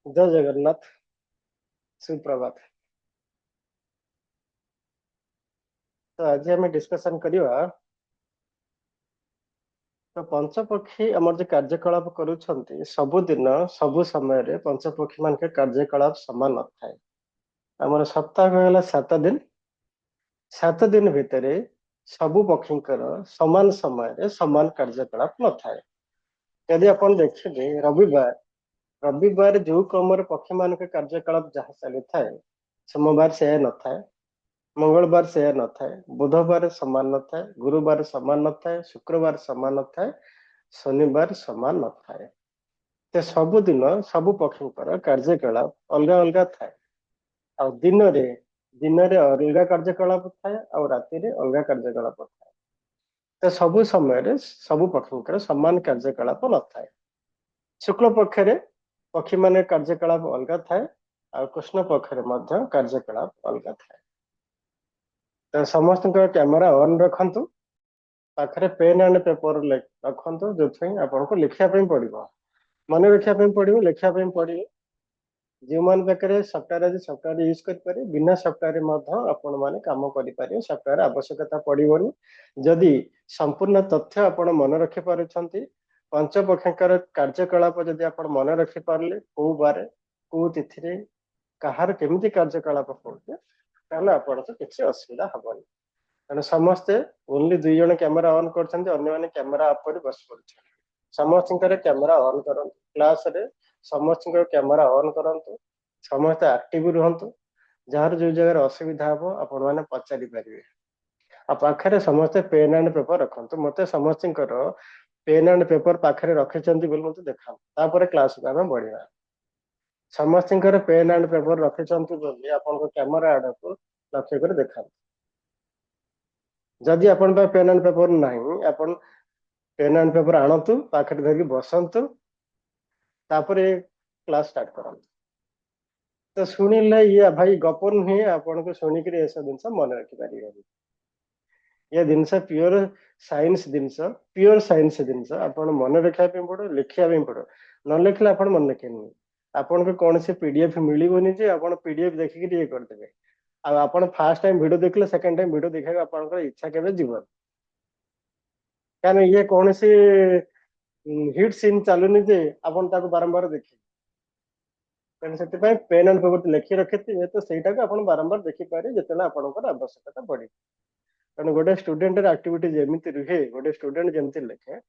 जय जगन्नाथ। सुप्रभात। तो आज आम डिस्कसन करवा तो पंचपक्षी आमर जो कार्यकलाप करुछंती सबुदिन सबु समय पंचपक्षी मान के कार्यकलाप समान न थाए। आमर सप्ताह गला 7 दिन, 7 दिन भितर सबु पक्षींकर समान समय समान कार्यकलाप न थाए। यदि अपन देखिए रविवार रविवार जो क्रम पक्षी मान के कार्यकलाप जहाँ चली थाए सोमवार से न थाए, मंगलवार से न थाए, बुधवार समान न थाए, गुरुवार समान न थाए, शुक्रवार समान न थाए, शनिवार समान न थाए। ते सबुदिन सबु पक्षींकर कार्यकलाप अलग अलग थाए। आ दिन रे अलग कार्यकलाप थाए आ राति रे अलग कार्यकलाप थाए। तो सबु समय सबु पक्षींकर समान कार्यकलाप न थाए। शुक्ल पक्ष पक्षी मान कार्यकलाप अलग थाए आ कृष्ण पक्ष कार्यकलाप अलग थाए। तो समस्त कैमेरा ऑन रखु, पाखे पेन एंड पेपर रखु जो आपको लिखापी पड़ो, मन रखापी पड़ो, लिखापी पड़ो। जो मान पाखे सफ्टवेयर आज सफ्टवेयर यूज करें, बिना सफ्टवेयर आपण मैंने कम करें, सफ्टवेयर आवश्यकता पड़ोनी। जदि संपूर्ण तथ्य आपण मन रखि पार्टी पंचपक्षीकर कार्यकलाप जदि आप मन रखिपारे कौ बारे कौ तिथि कहार केमी कार्यकलाप पड़े आपको किसी असुविधा हेनी। तेणु समस्ते ओनली 2 जन कैमेरा ऑन कर कैमेरा आप बस पड़े। समस्त कैमेरा ऑन करूँ, क्लास रे समस्त कैमेरा ऑन करूँ, समस्त एक्टिव रुहतु। जार जो जगह असुविधा हम आपण मैंने पचारि पारे। आ पाखे समस्ते पेन एंड पेपर रखु। मत समस्त पेन एंड पेपर पाखे रखी मत देखा क्लास को आम बढ़िया। समस्त पेन एंड पेपर रखी आप कैमेरा आड़ को लक्ष्य कर देखा। जदि आपण पेन एंड पेपर ना आपण पेन एंड पेपर आणतु पाखे धरिक बसतु क्लास स्टार्ट करूँ। तो शुणिले ये भाई गप नुहे आपन को शुणिक जिनस मन रखिपार। ये जिनस प्योर साइंस जिनस, प्योर साइंस जिनस आप मन रखापी पड़ो, लिखापी पड़ो। न लिखले आप मन रखेनि। आपन को कौन से पीडीएफ मिलबनी जे आप पीडीएफ देखिक ये करदे। आप फास्ट टाइम वीडियो देखले सेकंड टाइम वीडियो देखा आप इच्छा के जीवन क्या ये कौन सी हिट सीन चलुनी जे आपन ताको बारंबार देखिए। पेन एंड पेपर लिखि रखी तो सहीटा को बारंबार देखिपारे जिते आपंकर आवश्यकता पड़े। तेणु गोटे स्टूडेंट एक्टिविटी जमी रुहे, गोटे स्टूडेंट जमी लिखे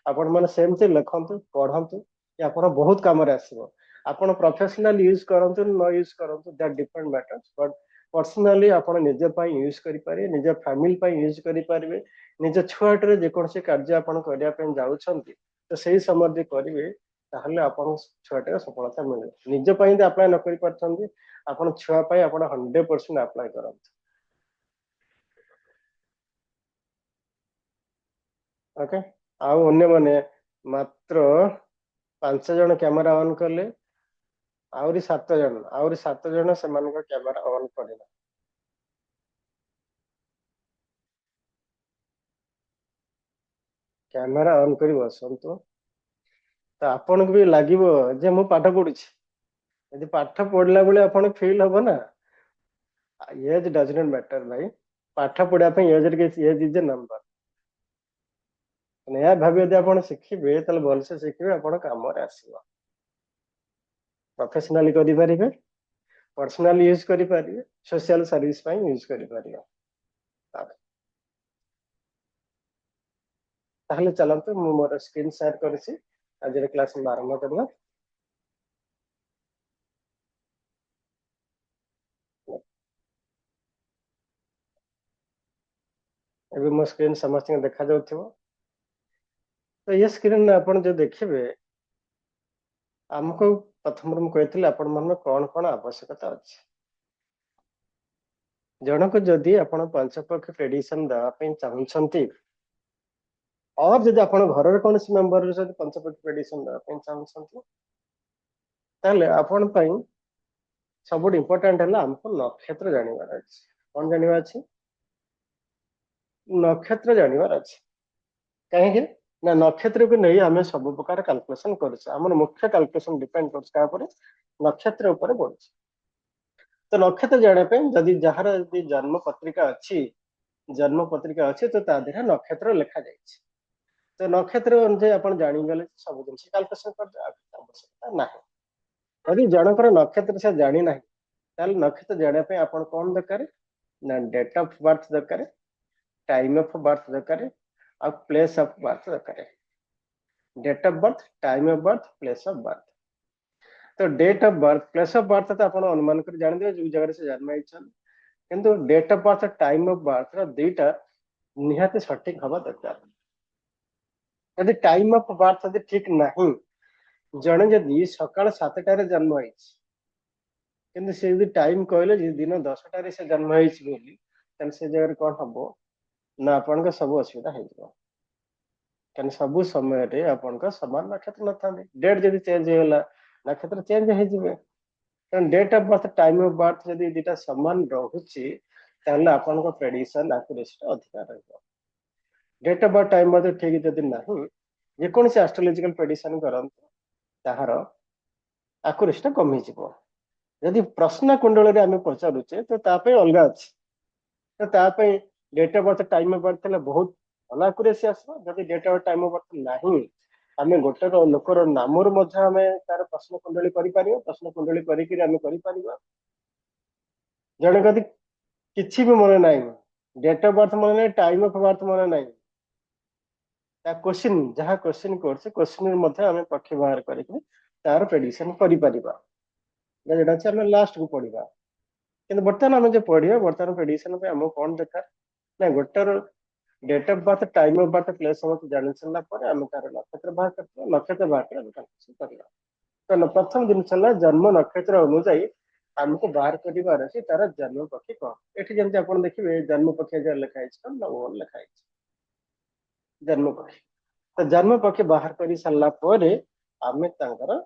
आपण मैंने सेमती लिखु पढ़ु आप बहुत कम आसो। आपड़ प्रोफेशनल यूज करूँ न यूज करूँ that different matters, but personally आप निज यूज करें, निज फैमिली यूज करेंगे। निज छुआटे जेकोसी कार्य आप जाऊँगी तो सही समय करेंगे छुआटे सफलता मिले। निजपाई अप्लाई न कर छुआपाई आप 100% अप्लाई करूँ। ओके आउ अन्य माने मात्र 5 जन कैमेरा ऑन कले, आउरी 7 जन से कैमेरा ऑन करना। कैमेरा ऑन कर बसंतु तो आपन को भी लागिवो जे मु पाठ पढ़ुछि। यदि पाठ पढ़ला बेले आपन फील हो ना, एज डज नॉट मैटर भाई। पाठ पढ़ा age age is a number. या भाव यदि आप शिखे तो भलसे शिखे आप कम आसो। प्रोफेशनली करें, पर्सनाल यूज करें, सोशल सर्विस यूज करें। ताहले चलते मु मोर स्क्रीन शेयर करिछि। आज क्लास आरंभ करना। एबे मो स्क्रीन समस्त देखा जाउथिबो। तो ये स्क्रीन आपण जो देखिबे हमको प्रथम मैं कहती आपण मन कौन कौन आवश्यकता अच्छी। जनक जदि आपण पंचपक्ष प्रेडिक्शन देवाई चाहते और जदि आप घर कौन मेम्बर पंचपक्ष प्रेडिक्शन देवाई चाहते आपण सब इम्पोर्टाट है आमको नक्षत्र जानवर अच्छे। कौन जानवर अच्छे? नक्षत्र जानवर अच्छे। कहीं ना नक्षत्र को नहीं आम सब प्रकार कैलकुलेशन कर मुख्य कैलकुलेशन डिपेंड कर नक्षत्र ऊपर पड़े। तो नक्षत्र जानापी जदि जार यदि जन्म पत्रिका अच्छी तो ता देहरे नक्षत्र लिखा जाए। तो नक्षत्र अनुसार आप जानीगले सब जिन कैलकुलेशन कर आवश्यकता ना। यदि जनकर नक्षत्र से जानी ना नक्षत्र जानापी आप कौन दरकार ना डेट ऑफ बर्थ दरकार, टाइम ऑफ बर्थ दरकार, और प्लेस ऑफ बर्थ दरकार। Date of birth, time of birth, place of birth. तो date of birth, place of birth तो आप अनुमान कर जान दे जो जगह से जन्म होइछन, किंतु date of birth, time of birth रो दुईटा निहाती सटीक हवा दरकार। यदि टाइम ऑफ बर्थ यदि ठीक नहीं, जने जदि सकाळ 7टारे जन्म होइछ किंतु से यदि टाइम कहले जे दिन 10टारे से जन्म होइछ बोली, तन से जगह कोन हबो ना आपन सब असुविधा हो। कारण सब समय रे आपन समान नक्षत्र न था। डेट जदि चेंज होला नक्षत्र चेंज हो जिवे। कारण date of birth, time of birth जदि दुटा समान रहुछि ताले आपन प्रेडिक्शन एक्यूरेसी अधिक रहबो। Date of birth, time birth ठीक जदि नाही जे कोन से एस्ट्रोलॉजिकल प्रेडिक्शन करंत ताहार एक्यूरेसी कमी जिवो। यदि प्रश्न कुंडल रे आमे पचारुचे तो तापे अलगा अछि। तो तापे date of birth, time of birth ले बहुत भल एक्यूरेसी आसबो। जदि date of time of birth नाही आमे गोटे लोकर नामर मध्य आमे तार प्रश्न कुंडली करि परिबो। प्रश्न कुंडली करि कि आमे करि परिबो। जणे कदी किछि भी मन नाही, डेट ऑफ बर्थ मन नाही, टाइम ऑफ बर्थ मन नाही, ता क्वेश्चन जहा क्वेश्चन करछ क्वेश्चन मध्य आमे पक्ष बाहर करि तार प्रेडिक्शन करि परिबा। जेटा छै आमे लास्ट को पढिबा। किंतु बर्तमान आमे जे पढिबा बर्तमान प्रेडिक्शन पे हमको कोन दरकार ना गोटर date of birth, time of birth, place of birth जानि सला पर आमे तार नक्षत्र बाहर करते नक्षत्र बाहर कर आमे कैलकुलेशन करला। तो प्रथम दिन चला जन्म नक्षत्र अनुसार हमको बाहर करिवार अछि तार जन्म पक्षी कोन। एठी जेंति आपण देखिबे जन्म पक्षी जे लिखा है न वो लिखा है जन्म पक्षी। तो जन्म पक्षी बाहर कर सारा पर आमे तांकर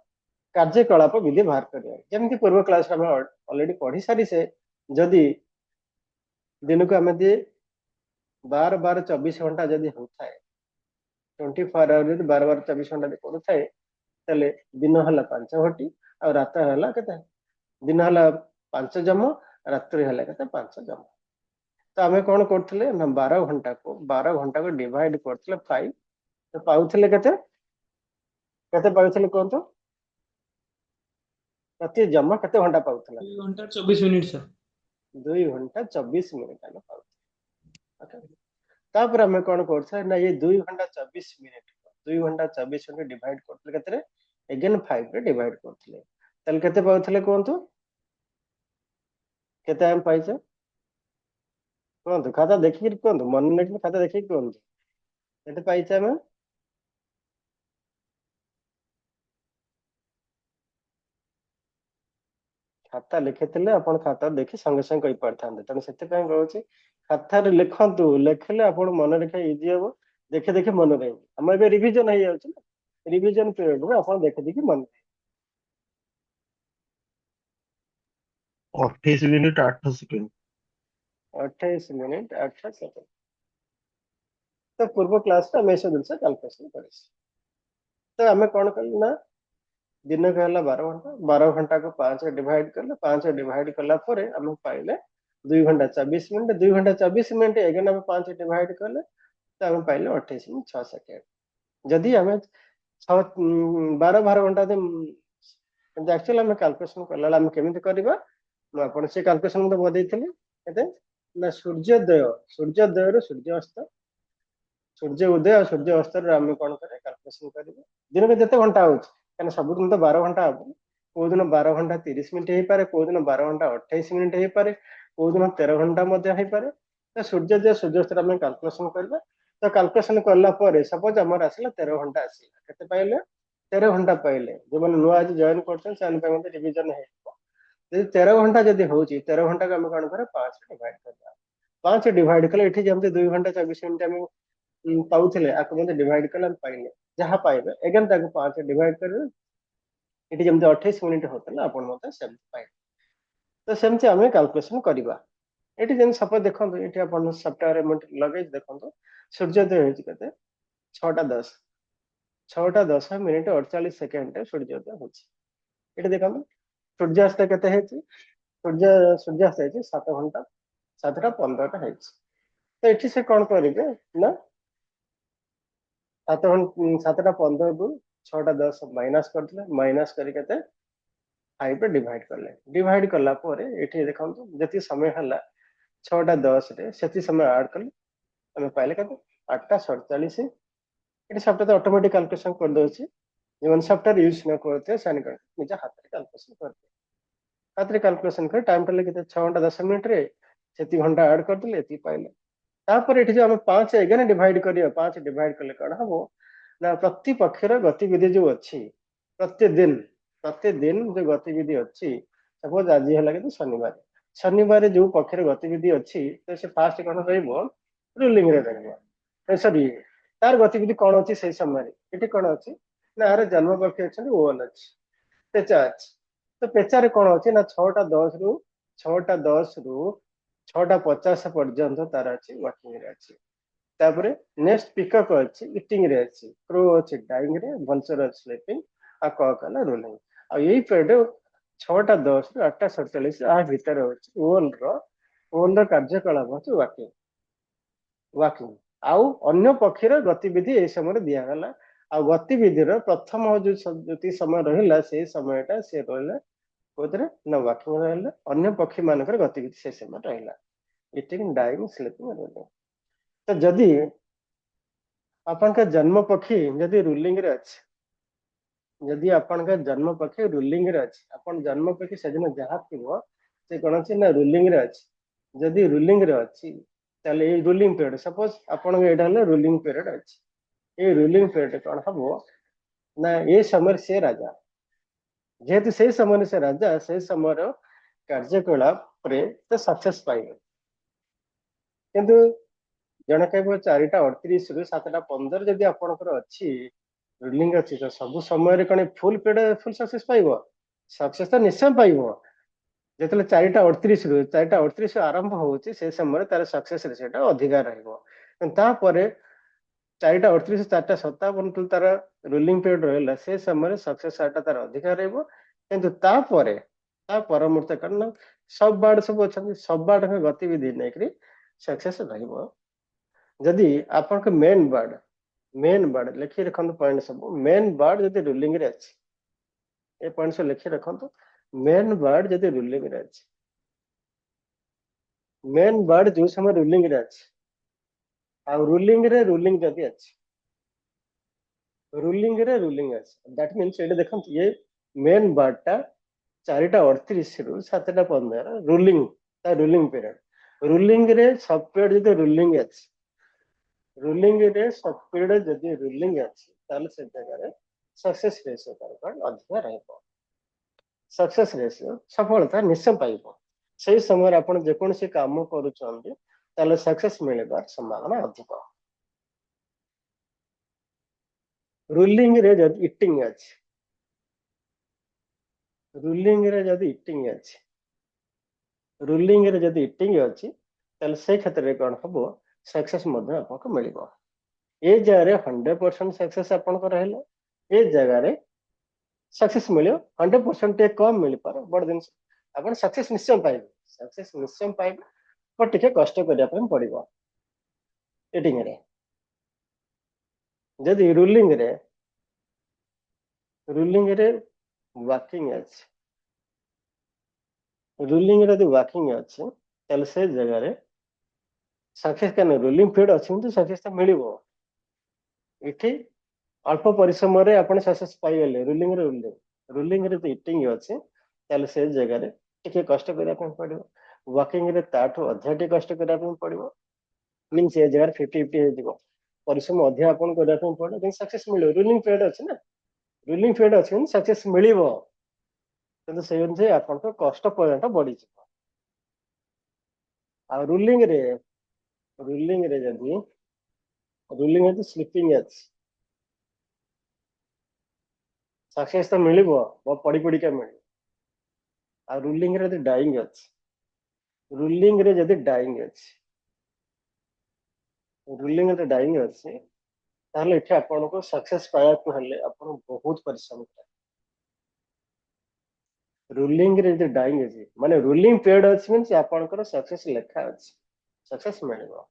कार्यकलाप विधि बाहर करिया। जेमति पूर्व क्लास में ऑलरेडी पढ़ी सारी से जदि दिन को आमे दे 12-12-24 घंटा जदि होता है 24 आवर 12-12-24 घंटा दे पड़ता है तले दिन हला 5 घटी और रात हला केते दिन हला 5 जम रात्रि हला केते 5 जम। तो आमे कोन करथले ना 12 घंटा को डिवाइड करथले 5 तो पाउथले केते केते पाउथले कोन तो प्रति जम केते घंटा पाउथला 2 घंटा 24 मिनिट सर। 2 घंटा 24 मिनिट आमे पाउथले। ओके तापर आमे कोन करथले ना ये 2 घंटा 24 मिनिट 2 घंटा 24 मिनिट डिवाइड करथले केते अगेन 5 रे डिवाइड करथले तल केते पाउथले कोन तो केते हम पाइछे कोन तो खाता देखि कोन तो मन नेट में खाता देखि कोन तो केते पाइछे हम खाता लिखिले आपण खाता देखि संगे संगे कहि पारथांते तने सेते पय कहउची खाता रे लिखंतु लिखले आपण मन रखा इजी हो देखे देखे मन रहे हम ए रिवीजन हो जाउची ना रिवीजन पीरियड में आपण देखे देखि मन 28 मिनिट 8 सेकंड 28 मिनिट 8 सेकंड। तो पूर्व क्लास में हमें सब जिनसे कैलकुलेशन करिस। तो हमें कौन करना ना दिन का हला 12 घंटा 12 घंटा को 5 डिवाइड करले 5 डिवाइड करला परे हम पाइले 2 घंटा 24 मिनिट 2 घंटा 24 मिनिट अगेन हम 5 डिवाइड करले तो हम पाइले 28 मिनिट 6 सेकंड। जदि हमें 12 घंटा दे एक्चुअली हमें कैलकुलेशन करला हम केमिति करबा मैं अपन से कैलकुलेशन तो बदैथिली केते ना सूर्योदय रो सूर्यास्त सूर्य उदय और सूर्य अस्त आम कौन करें कैलकुलेशन करेंगे दिन में जिते घंटा हो सब दिन तो 12 घंटा हम कौ दिन 12 घंटा 30 मिनिट हो पारे कौ दिन 12 घंटा 28 मिनिट हो पारे कौ दिन 13 घंटा मध्य हो पारे। तो सूर्योदय सूर्यास्त आम कैलकुलेशन करबा। तो कैलकुलेशन कला सपोज आमर आसला 13 घंटा आसला केते पाइले 13 घंटा पाइले जो मैंने नुआ आज जॉइन करछन से अनपे मते रिवीजन है यदि 13 घंटा जदि होची 13 घंटा को हम कौन करे 5 डिवाइड करबा 5 डिवाइड कले एठी जेमते 2 घंटा 24 मिनिट हम पाउथले आको मते डिवाइड कले हम पाइले जहा पाइबे अगेन ताको 5 डिवाइड करबे एठी जेमते 28 मिनिट होतला आपण मते सेम पाइबे। तो सेमते हमें कैलकुलेशन करबा। एठी जेन सपोज देखंतु एठी आपण सॉफ्टवेयर मिनिट लगे देखंतु सूर्योदय होची कते 6:10 6:10 48 सेकेंड सूर्योदय होची। एटी देखो सूर्यास्त केते हेची सूर्यास्त हेची 7 घंटा 7:15 हेची। तो एठी से कौन करेंगे ना 7:15 ରୁ 6:10 माइनस करथिले माइनस करी केते 5 रे डिवाइड करला परे एठी देखंतु जति समय हला 6:10 रे सेति समय ऐड कले हमें पाइले केते 8:47। एठी सॉफ्टवेयर ऑटोमेटिक कैलकुलेशन कर दोछि जेमन सॉफ्टवेयर यूज न करते साइन कर निज हाथ रे कैलकुलेशन करते हाथ रे कैलकुलेशन कर टाइम टले केते 6:10 रे सेति घंटा ऐड करथिले एति पाइले तापर एठी जो हम 5 एगेन डिवाइड करियो 5 डिवाइड कले कण हबो ना प्रति पक्षर गतिविधि जो अच्छी प्रतिदिन जो गतिविधि अच्छी सपोज आज है कि शनिवार शनिवार जो पक्षर गतिविधि अच्छी तो से फास्ट कौन रूलिंग रे रहिबो सॉरी तार गतिविधि कौन अच्छी से समय ये कौन अच्छी ना यार जन्म पक्ष अच्छे ओन अच्छी पेचा अच्छी तो पेचारे कौन अच्छी ना 6:10 ରୁ 6:50 पर्यंत तार अच्छी वर्किंग रे अच्छी तापर नेक्स्ट पिकअप अच्छी इटिंग रे अच्छी क्रो अच्छी डाइंग रे वंचर अच्छी स्लीपिंग आ कला रोलिंग आ यही पीरियड 6:10 ରୁ 8:47 आ भीतर अच्छी ओन कार्यकलाप अच्छी वाकिंग वाकिंग आउ अन्य पक्षीर गतिविधि ए समय दिगला आ गतिविधि प्रथम जो समय रहा से समयटा से रहा कोथरे ना वाकिंग रहा अन्य पक्षी मान गतिविधि से समय रहा इटिंग डाइंग स्लीपिंग रोलिंग तो जदि आपन का जन्म पक्षी जदि रूलिंग रे अछि जदि आपन का जन्म पक्षी रूलिंग रे अछि आपन जन्म पक्षी सेदिन जहा थिबो से कोन अछि ना रूलिंग रे अछि जदि रूलिंग रे अछि ताले ए रूलिंग पीरियड सपोज आपन के एटा ले रूलिंग पीरियड अछि ए रूलिंग पीरियड कोन हबो ना ए समय से राजा जेहेतु से समय से राजा से समय कार्यकलाप रे तो सक्सेस पाइबे किंतु जन कह 4:38 ରୁ 7:15 जदि आपणकर अच्छी रूलिंग अच्छी तो सब समय कौन फुल पीरियड फुल सक्सेस पाइबो सक्सेस तो निश्चय पाइबो जो 4:38 ରୁ 4:38 आरंभ होची से समय तार सक्सेस रेट अधिका रहइबो तापर 4:38 ରୁ 4:57 तार रूलिंग पीरियड रहला से समय सक्सेस रेट तार अधिका रहइबो किंतु तापर ता परमुहूर्त कारण सब बार्ड सब अच्छा सब बार्ड गतिविधि नहीं सक्सेस रहिबो जदि आपन मेन बार्ड लिखी रखु पॉइंट सब मेन बार्ड जदि रूलिंग रे अछि ए पॉइंट से लिखी रखु मेन बार्ड जदि रूलिंग रे अछि मेन बार्ड जो समय रूलिंग रे अछि आ रूलिंग जदि अछि रूलिंग अछि दैट मींस एटा देखंत ये मेन बार्ड टा 4:38 ରୁ 7:15 रूलिंग पीरियड रूलिंग रे सब पीरियड जदि रूलिंग अछि रूलिंग रे सब पीरियड जदि रूलिंग अछि ताले से जगह रे सक्सेस रेशियो तार अधिक रहइबो सक्सेस रेशियो सफलता निश्चय पाइबो से समय आपण जेकोसी काम करूछन्ती ताले सक्सेस मिलबार संभावना अधिक रूलिंग रे जदि इटिंग अछि रूलिंग रे जदि इटिंग अछि रूलिंग रे जदि इटिंग अछि ताले से क्षेत्र रे कोन हबो सक्सेस मध्ये आपको मिलिबो ए जगह 100% सक्सेस आपन को रहले ए जगह रे सक्सेस मिलियो 100% टे कम मिल पार बड़ दिन अपन सक्सेस निश्चय पाइबे पर टिके कष्ट करिया पे पड़िबो एटिंग रे जदि रूलिंग रे वाकिंग अछि रूलिंग रे वाकिंग अछि ताले से जगह रे सक्सेस का रूलिंग पीरियड अछि तो सक्सेस तो मिलिबो इठी अल्प परिश्रम रे आपण सक्सेस पाइले रूलिंग रे तो इटिंग अछि ताले से जगह रे टिके कष्ट करिया पे पड़िबो वाकिंग रे ताठो अधिक कष्ट करिया पे पड़िबो मींस ए जगह 50-50 हे जिवो परिश्रम अधिक आपण करिया पे पड़ो लेकिन सक्सेस मिलियो रूलिंग पीरियड अछि ना रूलिंग पीरियड अछि सक्सेस मिलिबो किंतु से अनुसार आपण को कष्ट पर्यंत बढ़ी जिवो आ रूलिंग रे जदी रूलिंग है तो स्लीपिंग अछि सक्सेस तो मिलिबो वो पड़ी पड़ी के मिल आ रूलिंग रे डाइंग अछि रूलिंग रे जदी डाइंग अछि रूलिंग रे डाइंग अछि ताहले एठी आपनको सक्सेस पाया को हेले आपन बहुत परिश्रम रूलिंग रे जे डाइंग अछि माने रूलिंग पीरियड अछि मींस आपनकर सक्सेस लेखा अछि सक्सेस मिलिबो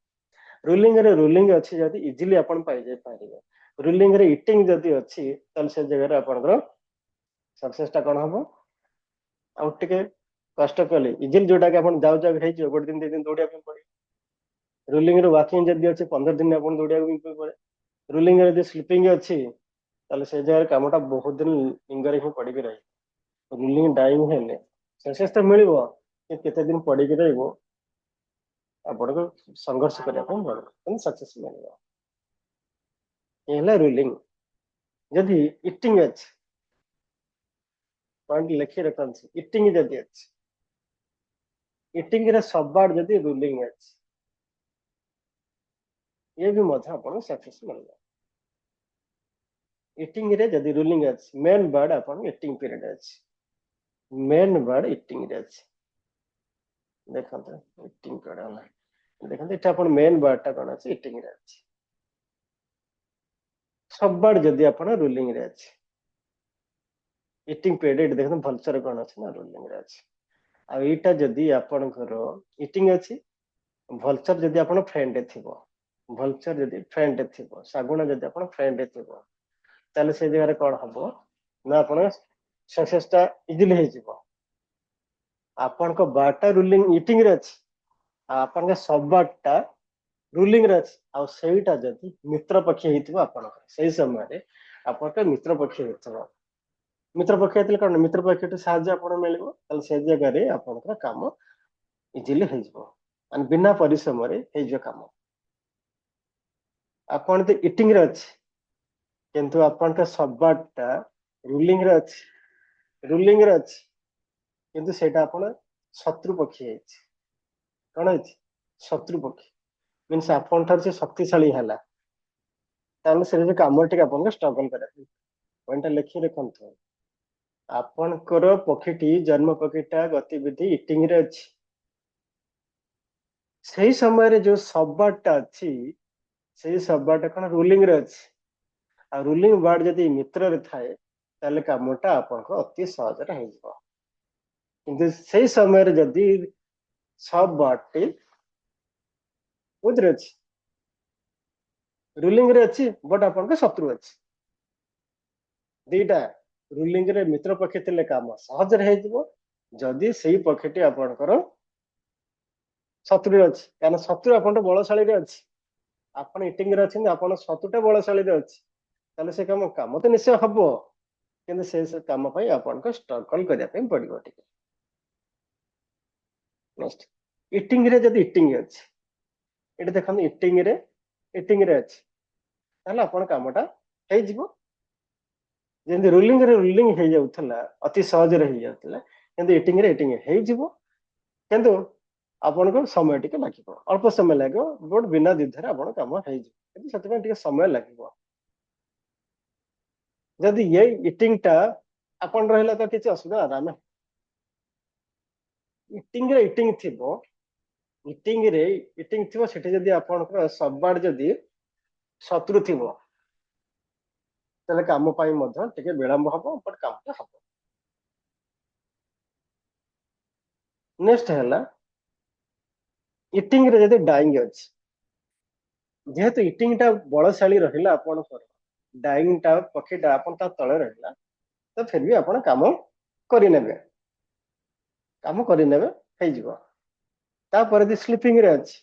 रूलिंग अछि जदि इजीली अपन पाइ जाय पारिबे रूलिंग रे इटिंग जदि अछि तल से जगह रे आपनकर सक्सेस ता कोन हबो आ टिके कष्ट कले इजीली जोटा के अपन जाउ जाउ हे जो गोट दिन 2 दिन दौड़िया पे पड़े रूलिंग रे वाकिंग जदि अछि 15 दिन अपन दौड़िया पे पड़े रूलिंग रे जे स्लीपिंग अछि तल से जगह कामटा बहुत दिन लिंगर ही पड़ी के रही रूलिंग डाइंग हेले सक्सेस तो मिलिबो कि केते दिन पड़ी के रहइबो आपनको संघर्ष करया पे पड़ो तन सक्सेस मिलिबो एला रूलिंग जदि इटिंग अछि पॉइंट लिखि रखन इटिंग जदि अछि इटिंग रे सब बार जदि रूलिंग अछि ये भी मजा अपन सक्सेस मिलिबो इटिंग रे जदि रूलिंग अछि मेन वर्ड अपन इटिंग पीरियड अछि मेन वर्ड इटिंग रे अछि देखंत इटिंग पीरियड देखंत एटा अपन मेन वर्ड टा कोन अछि इटिंग रे अछि सब बार जदि अपन रूलिंग रे अछि इटिंग पीरियड देखंत भलसर कोन अछि ना रूलिंग रे अछि आ एटा जदि आपनकर इटिंग अछि भलचर जदि आपण फ्रेंड थिबो भलचर जदि फ्रेंड थिबो सागुणा जदि आपण फ्रेंड थिबो ताले से जगह कोन हबो ना आपण सक्सेस ता इजीली हे जिवो आपण को बाटा रूलिंग इटिंग रे अछि आपण के सब बाटा रूलिंग रे अछि आ सेहीटा जदि मित्र पक्ष हेतिबो आपण सेही समय रे आपण के मित्र पक्ष हेतिबो मित्र पक्ष हेतले कोन मित्र पक्ष साहाଯ୍य आपण मिलिबो ताले से जगह रे आपण काम इजीली हे जिवो आणि बिना परिश्रम रे हे जो काम आपण तो इटिंग रे अछि किंतु आपण का सबटा रूलिंग रे अछि रूलिंग रे अछि किंतु सेटा आपण शत्रु पक्षी अछि कोन अछि शत्रु पक्षी मीन्स आपण ठार से शक्तिशाली हैला ताले से जे काम टिक आपण स्ट्रगल करे पॉइंट लिखि रखंतु आपणकर पक्षीटी जन्म पक्षीटा गतिविधि इटिंग रे अछि सेही समय रे जो सबबारटा अछि सेही सबबारटा कोन रूलिंग रे अछि आ रूलिंग वर्ड जदि मित्र रे थाए ताले कामटा आपनको अति सहज रे हेजिबो किंतु सेही समय रे जदि सब बारटी कोथरे अछि रूलिंग रे अछि बट आपनको शत्रु अछि दीटा रूलिंग रे मित्र पक्ष थिले काम सहज रे हेजिबो जदि सेही पक्षटी आपनकर शत्रु अछि कारण शत्रु आपण बलशाली रे अछि आपण इटिंग रे अछि आपण शत्रुटा बलशाली रे अछि ताले से काम तो निश्चय हबो किंतु से काम पई आपनको स्ट्रगल करिया पे पड़िबो टिके नेक्स्ट इटिंग रे जदि इटिंग अछि एटा देखन इटिंग रे अछि ताले आपण कामटा हे जिवो जेंति रूलिंग हे जाउथला अति सहज रे हे जाउथला किंतु इटिंग हे जिवो किंतु आपनको समय टिके लागिबो अल्प समय लागो बट बिना युद्धरे आपण काम हे जिवो किंतु सतबे टिके समय लागिबो जदि ये इटिंग टा आपण रहला तो किछ असुविधा ना इटिंग थिबो इटिंग थिबो सेठी जदि आपणकर सबबार जदि शत्रु थिबो ताले काम पाई मध्य टिके विलंब हबो बट कामटा हबो नेक्स्ट हैला इटिंग रे जदि डाइंग अछि जेहेतु इटिंग टा बलशाली रहिला आपणकर डाइंग टा पक्षीटा आपण ता तळे रहिला तो फिर भी आपण काम करिनेबे काम करिनेबे हे जिवो तापर दि स्लीपिंग रे अछि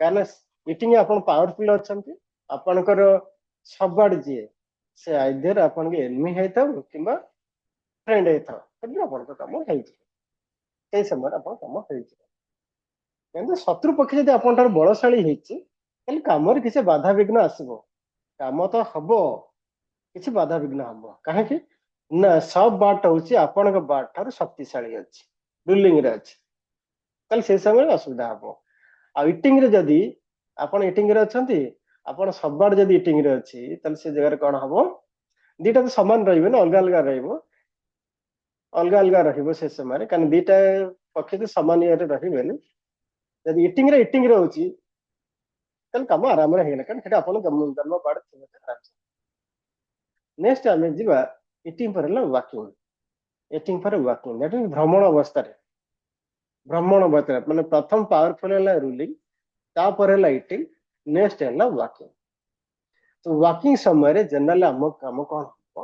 कारण इटिंग आपण पावरफुल अछंती आपणकर सबबार जे से आइदर आपण के एनिमी हेताउ किबा फ्रेंड हेताउ तबे आपण काम हे ସେଇ ସମୟରେ ଆପଣ କାମ ହେଇଯିବ କିନ୍ତୁ ଶତ୍ରୁ ପକ୍ଷୀ ଯଦି ଆପଣ ଠାରୁ ବଳଶାଳୀ ହେଇଛି ତାହେଲେ କାମରେ କିଛି ବାଧାବିଘ୍ନ ଆସିବ କାମ ତ ହବ କିଛି ବାଧାବିଘ୍ନ ହବ କାହିଁକି ନା ସବ ବାରଟା ହଉଛି ଆପଣଙ୍କ ବାର ଠାରୁ ଶକ୍ତିଶାଳୀ ଅଛି ରୁଲିଂ ରେ ଅଛି ତାହେଲେ ସେଇ ସମୟରେ ଅସୁବିଧା ହବ ଆଉ ଇଟିଂ ରେ ଯଦି ଆପଣ ଇଟିଂ ରେ ଅଛନ୍ତି ଆପଣ ସବୁଆଡେ ଯଦି ଇଟିଂ ରେ ଅଛି ତାହେଲେ ସେ ଜାଗାରେ କଣ ହବ ଦିଟା ତ ସମାନ ରହିବେ ନା ଅଲଗା ଅଲଗା ରହିବ ଅଲଗା ଅଲଗା ରହିବ ସେ ସମୟରେ କାରଣ ଦିଟା ପକ୍ଷୀ ତ ସମାନ ଇଏରେ ରହିବେନି ଯଦି ଇଟିଂ ରେ ହଉଛି ତାହେଲେ କାମ ଆରାମରେ ହେଇଗଲା, କାରଣ ସେଟା ଆପଣ ଜନ୍ମ ପାର୍ଟ ଥିବ। ନେକ୍ସଟ ଆମେ ଯିବା ଇଟିଂ ପରେ ହେଲା ୱାକିଂ। ଇଟିଂ ପରେ ୱାକିଂ, ଦ୍ୟାଟ୍ ମିନ୍ସ ଭ୍ରମଣ ଅବସ୍ଥାରେ। ଭ୍ରମଣ ଅବସ୍ଥାରେ ମାନେ ପ୍ରଥମ ପାୱାରଫୁଲ ହେଲା ରୁଲିଂ, ତାପରେ ହେଲା ଇଟିଂ, ନେକ୍ସଟ ହେଲା ୱାକିଂ। ତ ୱାକିଂ ସମୟରେ ଜେନେରାଲି ଆମ କାମ କଣ ହବ,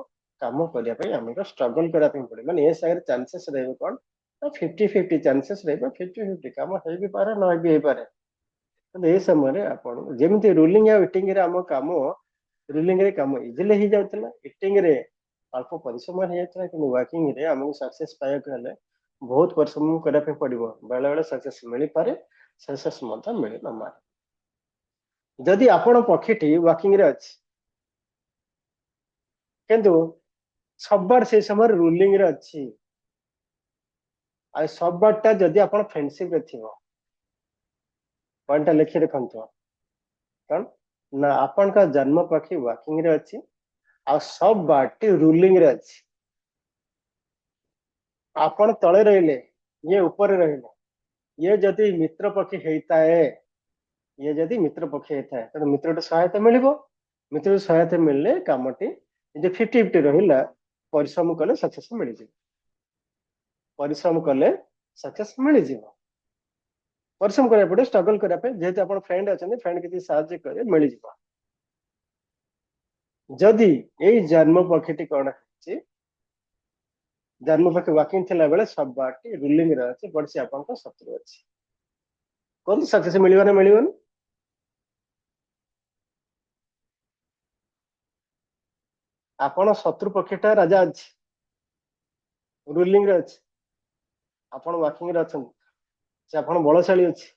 କାମ କରିବା ପାଇଁ ଆମକୁ ଷ୍ଟ୍ରଗଲ କରିବା ପାଇଁ ପଡିବ। ମାନେ ଏ ସାଙ୍ଗରେ ଚାନ୍ସେସ୍ ରହିବ କଣ, 50-50 ଚାନ୍ସେସ୍ ରହିବ, 50-50 କାମ ହେଇ ବି ପାରେ ନ ବି ହେଇପାରେ। କିନ୍ତୁ ଏ ସମୟରେ ଆପଣ ଯେମିତି ରୁଲିଂ ଆଉ ଇଟିଂ ରେ ଆମ କାମ, ରୁଲିଂ ରେ କାମ ଇଜିଲି ହେଇଯାଉଥିଲା, ଇଟିଂ ରେ ଅଳ୍ପ ପରିଶ୍ରମ ହେଇଯାଉଥିଲା, କିନ୍ତୁ ୱାକିଂ ରେ ଆମକୁ ସକ୍ସେସ୍ ପାଇବାକୁ ହେଲେ ବହୁତ ପରିଶ୍ରମ କରିବା ପାଇଁ ପଡିବ। ବେଳେ ବେଳେ ସକ୍ସେସ୍ ମିଳିପାରେ, ସକ୍ସେସ୍ ମଧ୍ୟ ମିଳି ନ ପାରେ। ଯଦି ଆପଣ ପକ୍ଷୀଟି ୱାକିଂ ରେ ଅଛି କିନ୍ତୁ ସବୁଆଡେ ସେଇ ସମୟରେ ରୁଲିଂ ରେ ଅଛି, ଆଉ ସବୁଆଡଟା ଯଦି ଆପଣ ଫ୍ରେଣ୍ଡସିପ ରେ ଥିବ, ପଏଣ୍ଟଟା ଲେଖି ରଖନ୍ତୁ, କଣ ନା ଆପଣଙ୍କ ଜନ୍ମ ପକ୍ଷୀ ୱାକିଂ ରେ ଅଛି ଆଉ ସବୁ ବାରଟି ରୁଲିଂ ରେ ଅଛି। ଆପଣ ତଳେ ରହିଲେ, ଇଏ ଉପରେ ରହିଲେ, ଇଏ ଯଦି ମିତ୍ର ପକ୍ଷୀ ହେଇଥାଏ, ଇଏ ଯଦି ମିତ୍ର ପକ୍ଷୀ ହେଇଥାଏ ତେଣୁ ମିତ୍ରଟି ସହାୟତା ମିଳିବ। ମିତ୍ରଟି ସହାୟତା ମିଳିଲେ କାମଟି ଯଦି 50-50 ରହିଲା, ପରିଶ୍ରମ କଲେ ସକ୍ସେସ୍ ମିଳିଯିବ। ପରିଶ୍ରମ କଲେ ସକ୍ସେସ୍ ମିଳିଯିବ। ପରିଶ୍ରମ କରିବାକୁ ପଡିବ, ଷ୍ଟ୍ରଗଲ କରିବା ପାଇଁ। ଯେହେତୁ ଆପଣ ଫ୍ରେଣ୍ଡ ଅଛନ୍ତି, ଫ୍ରେଣ୍ଡ କିଛି ସାହାଯ୍ୟ କରିବେ, ମିଳିଯିବ। ଯଦି ଏଇ ଜନ୍ମ ପକ୍ଷୀଟି କଣ ହେଇଛି, ଜନ୍ମ ପକ୍ଷୀ ୱାକିଂ ଥିଲା ବେଳେ ସବୁ ବାରଟି ରୁଲିଂ ରେ ଅଛି, ବଟ୍ ସେ ଆପଣଙ୍କ ଶତ୍ରୁ ଅଛି, କୁହନ୍ତୁ ସକ୍ସେସ୍ ମିଳିବ ନା ମିଳିବନି? ଆପଣ ଶତ୍ରୁ ପକ୍ଷୀଟା ରାଜା ଅଛି, ରୁଲିଂ ରେ ଅଛି, ଆପଣ ୱାକିଂ ରେ ଅଛନ୍ତି, ସେ ଆପଣ ବଳଶାଳୀ ଅଛି,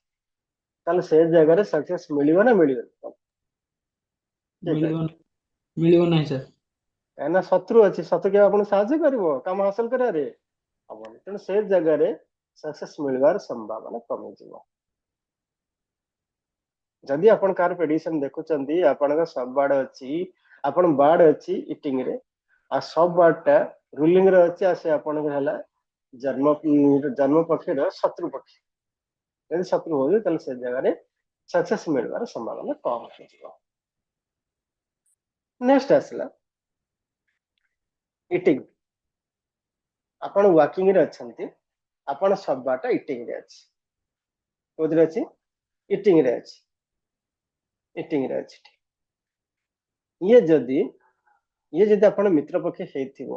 ତାହେଲେ ସେ ଜାଗାରେ ସକ୍ସେସ୍ ମିଳିବ ନା ମିଳିବନି? ଠିକ ଅଛି, ମିଳିବ ନାହିଁ ସାର୍। କାହିଁକିନା ଶତ୍ରୁ ଅଛି, ଶତ୍ରୁ କେବେ ଆପଣଙ୍କୁ ସାହାଯ୍ୟ କରିବ କାମ ହାସଲ କରିବାରେ? ହବନି। ତେଣୁ ସେ ଜାଗାରେ ସକ୍ସେସ୍ ମିଳିବାର ସମ୍ଭାବନା କମିଯିବ। ଯଦି ଆପଣ କାହାର ପ୍ରେଡିକ୍ସନ ଦେଖୁଛନ୍ତି, ଆପଣଙ୍କ ସବୁ ବାର୍ଡ ଅଛି, ଆପଣ ବାର୍ଡ ଅଛି ଇଟିଂ ରେ, ଆଉ ସବୁ ବାର୍ଡଟା ରୁଲିଂ ରେ ଅଛି, ଆଉ ସେ ଆପଣଙ୍କ ହେଲା ଜନ୍ମ ପକ୍ଷୀର ଶତ୍ରୁ ପକ୍ଷୀ। ଯଦି ଶତ୍ରୁ ହଉଛି ତାହେଲେ ସେ ଜାଗାରେ ସକ୍ସେସ୍ ମିଳିବାର ସମ୍ଭାବନା କମ ହେଇଯିବ। ନେକ୍ସଟ ଆସିଲା ଇଟିଂ। ଆପଣ ୱାକିଂ ରେ ଅଛନ୍ତି, ଆପଣ ସବୁ ବାର୍ଡ ଇଟିଂ ରେ ଅଛି। କୋଉଥିରେ ଅଛି? ଇଟିଂ ରେ ଅଛି, ଇଟିଂ ରେ ଅଛି। ଇଏ ଯଦି ଆପଣ ମିତ୍ର ପକ୍ଷୀ ହେଇଥିବ,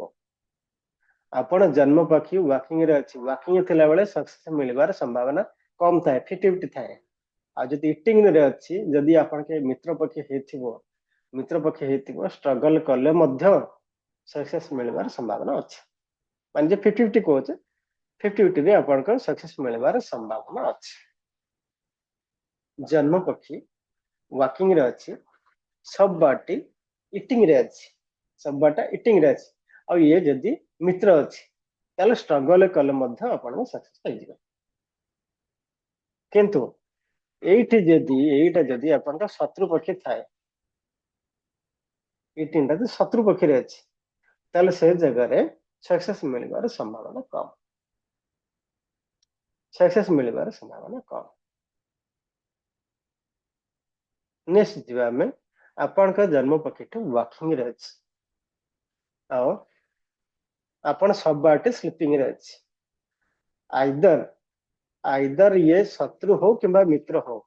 ଆପଣ ଜନ୍ମ ପକ୍ଷୀ ୱାକିଂ ରେ ଅଛି, ୱାକିଂ ଥିଲା ବେଳେ ସକ୍ସେସ୍ ମିଳିବାର ସମ୍ଭାବନା କମ ଥାଏ, 50-50 ଥାଏ। ଆଉ ଯଦି ଇଟିଂ ରେ ଅଛି, ଯଦି ଆପଣ ମିତ୍ର ପକ୍ଷୀ ହେଇଥିବ, ମିତ୍ର ପକ୍ଷୀ ହେଇଥିବ, ଷ୍ଟ୍ରଗଲ କଲେ ମଧ୍ୟ ସକ୍ସେସ୍ ମିଳିବାର ସମ୍ଭାବନା ଅଛି। ମାନେ ଯେ 50-50 କହୁଛେ, 50-50 ରେ ଆପଣଙ୍କର ସକ୍ସେସ୍ ମିଳିବାର ସମ୍ଭାବନା ଅଛି। ଜନ୍ମ ପକ୍ଷୀ ୱାକିଂ ରେ ଅଛି, ସବୁ ବାରଟି ଇଟିଂ ରେ ଅଛି, ସବୁ ବାରଟା ଇଟିଂ ରେ ଅଛି, ଆଉ ଇଏ ଯଦି ମିତ୍ର ଅଛି ତାହେଲେ ଷ୍ଟ୍ରଗଲ କଲେ ମଧ୍ୟ ଆପଣଙ୍କୁ ସକ୍ସେସ୍ ପାଇଯିବେ। କିନ୍ତୁ ଏଇଟା ଯଦି ଆପଣଙ୍କ ଶତ୍ରୁ ପକ୍ଷୀ ଥାଏ, ଏଇ ତିନିଟା ଯଦି ଶତ୍ରୁ ପକ୍ଷୀରେ ଅଛି, ତାହେଲେ ସେ ଜାଗାରେ ସକ୍ସେସ୍ ମିଳିବାର ସମ୍ଭାବନା କମ, ସକ୍ସେସ୍ ମିଳିବାର ସମ୍ଭାବନା କମ। ନେକ୍ସଟ ଯିବା ଆମେ, ଆପଣଙ୍କ ଜନ୍ମ ପକ୍ଷୀଠୁ ୱାକିଂ ରେ ଅଛି, ଆଉ ଆପଣ ସବୁ ବାରଟି ସ୍ଲିପିଂ ରେ ଅଛି। ଆଇଦର ଇଏ ଶତ୍ରୁ ହଉ କିମ୍ବା ମିତ୍ର ହଉ,